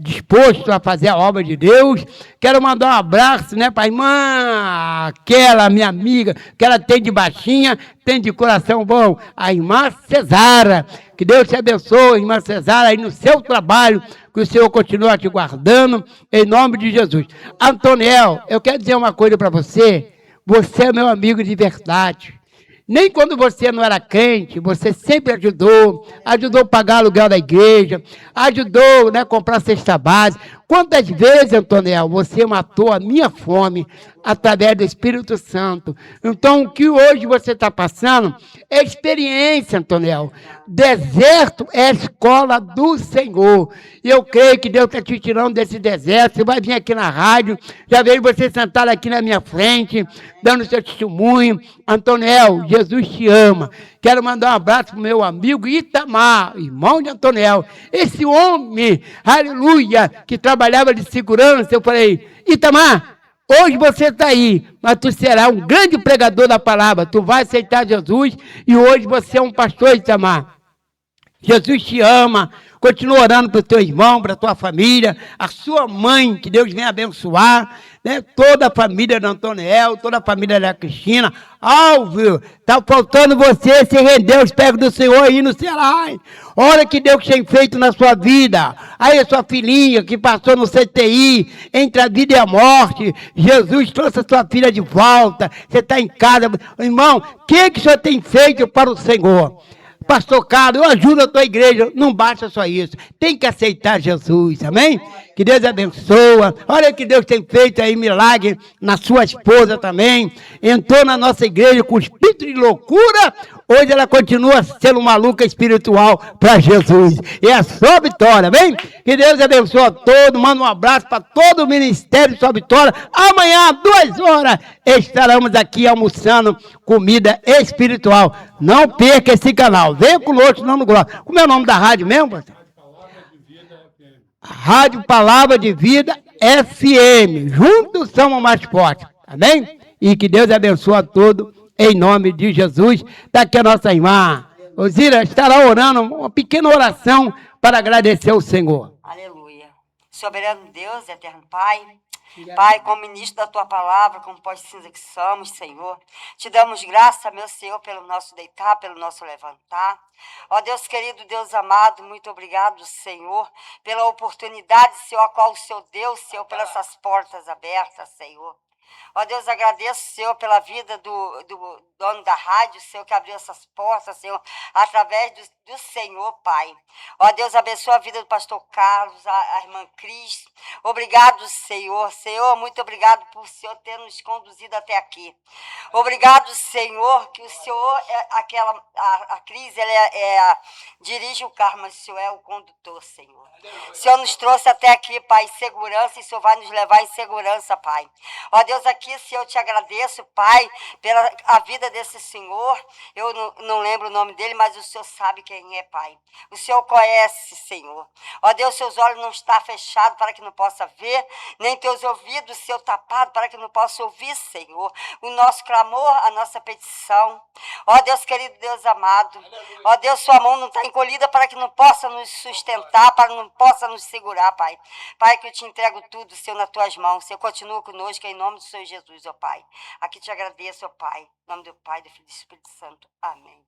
disposto a fazer a obra de Deus. Quero mandar um abraço, né, para a irmã, aquela minha amiga, que ela tem de baixinha, tem de coração bom, a irmã Cesara. Que Deus te abençoe, irmã Cesara, aí no seu trabalho, que o Senhor continue te guardando, em nome de Jesus. Antoniel, eu quero dizer uma coisa para você, você é meu amigo de verdade. Nem quando você não era crente, você sempre ajudou a pagar aluguel da igreja, ajudou, né, comprar cesta básica. Quantas vezes, Antoniel, você matou a minha fome através do Espírito Santo? Então, o que hoje você está passando é experiência, Antoniel. Deserto é a escola do Senhor. E eu creio que Deus está te tirando desse deserto. Você vai vir aqui na rádio, já veio você sentar aqui na minha frente, dando seu testemunho. Antoniel, Jesus te ama. Quero mandar um abraço para o meu amigo Itamar, irmão de Antoniel. Esse homem, aleluia, que trabalhava de segurança. Eu falei, Itamar, hoje você está aí, mas tu será um grande pregador da palavra. Tu vai aceitar Jesus e hoje você é um pastor, Itamar. Jesus te ama. Continua orando para o teu irmão, para a tua família, a sua mãe, que Deus venha abençoar, né? Toda a família do Antoniel, toda a família da Cristina. Álvaro, está faltando você se render aos pés do Senhor aí no Ceará. Olha que Deus tem feito na sua vida. Aí a sua filhinha que passou no CTI, entre a vida e a morte. Jesus trouxe a sua filha de volta. Você está em casa. Irmão, o que o Senhor tem feito para o Senhor? Pastor Carlos, eu ajudo a tua igreja. Não basta só isso. Tem que aceitar Jesus, amém? Que Deus abençoa. Olha que Deus tem feito aí milagre na sua esposa também. Entrou na nossa igreja com espírito de loucura. Hoje ela continua sendo maluca espiritual para Jesus. E é só vitória, vem? Que Deus abençoe a todos. Manda um abraço para todo o ministério de sua vitória. Amanhã, 2 horas, estaremos aqui almoçando comida espiritual. Não perca esse canal. Venha conosco, não no Glória. Como é o nome da rádio mesmo, pastor? Rádio Palavra de Vida FM. Juntos somos mais fortes. Amém? E que Deus abençoe a todos. Em nome de Jesus. Daqui a nossa irmã Osira estará orando uma pequena oração para agradecer ao Senhor. Aleluia. Soberano Deus, eterno Pai. Pai, como ministro da Tua palavra, como pós-cinza que somos, Senhor, te damos graça, meu Senhor, pelo nosso deitar, pelo nosso levantar. Ó Deus querido, Deus amado, muito obrigado, Senhor, pela oportunidade, Senhor, a qual o Senhor deu, Senhor, pelas essas portas abertas, Senhor. Ó Deus, agradeço, Senhor, pela vida do dono da rádio, Senhor, que abriu essas portas, Senhor, através do Senhor, Pai. Ó Deus, abençoa a vida do pastor Carlos, a irmã Cris. Obrigado, Senhor. Senhor, muito obrigado por o Senhor ter nos conduzido até aqui. Obrigado, Senhor, que o Senhor, a Cris, dirige o carro, mas o Senhor é o condutor, Senhor. O Senhor nos trouxe até aqui, Pai, em segurança, e o Senhor vai nos levar em segurança, Pai. Ó Deus, aqui, Senhor, eu te agradeço, Pai, pela a vida desse senhor. Eu não lembro o nome dele, mas o Senhor sabe quem é, Pai. O Senhor conhece, Senhor. Ó Deus, seus olhos não estão fechados para que não possa ver, nem teus ouvidos, Senhor, tapados para que não possa ouvir, Senhor. O nosso clamor, a nossa petição. Ó Deus querido, Deus amado. Ó Deus, sua mão não está encolhida para que não possa nos sustentar, para que não possa nos segurar, Pai. Pai, que eu te entrego tudo, Senhor, nas tuas mãos. Senhor, continua conosco em nome do Senhor Jesus, ó Pai. Aqui te agradeço, ó Pai. Em nome do Pai, do Filho e do Espírito Santo. Amém.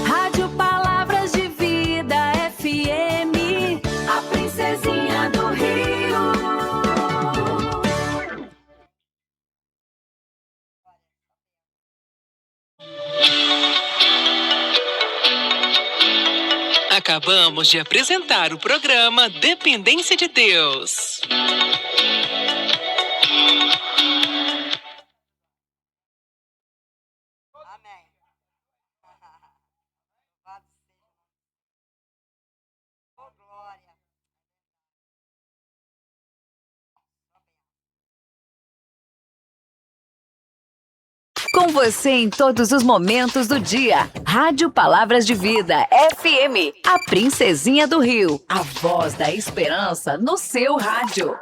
Rádio Palavras de Vida FM, a princesinha do Rio. Acabamos de apresentar o programa Dependência de Deus. Com você em todos os momentos do dia. Rádio Palavras de Vida FM, a princesinha do Rio. A voz da esperança no seu rádio.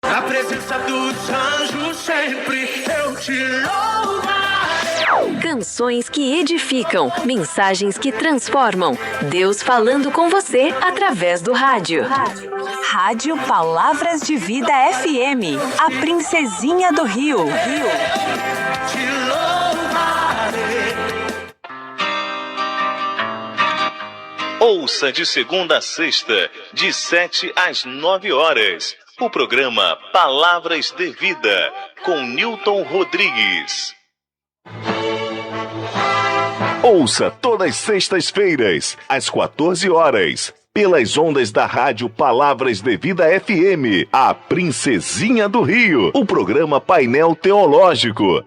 Na presença dos anjos sempre eu te louvarei. Canções que edificam, mensagens que transformam. Deus falando com você através do rádio. Rádio Palavras de Vida FM, a princesinha do Rio. Te louvarei. Ouça de segunda a sexta, de 7 às 9 horas, o programa Palavras de Vida, com Newton Rodrigues. Ouça todas as sextas-feiras, às 14 horas, pelas ondas da rádio Palavras de Vida FM, a Princesinha do Rio, o programa Painel Teológico,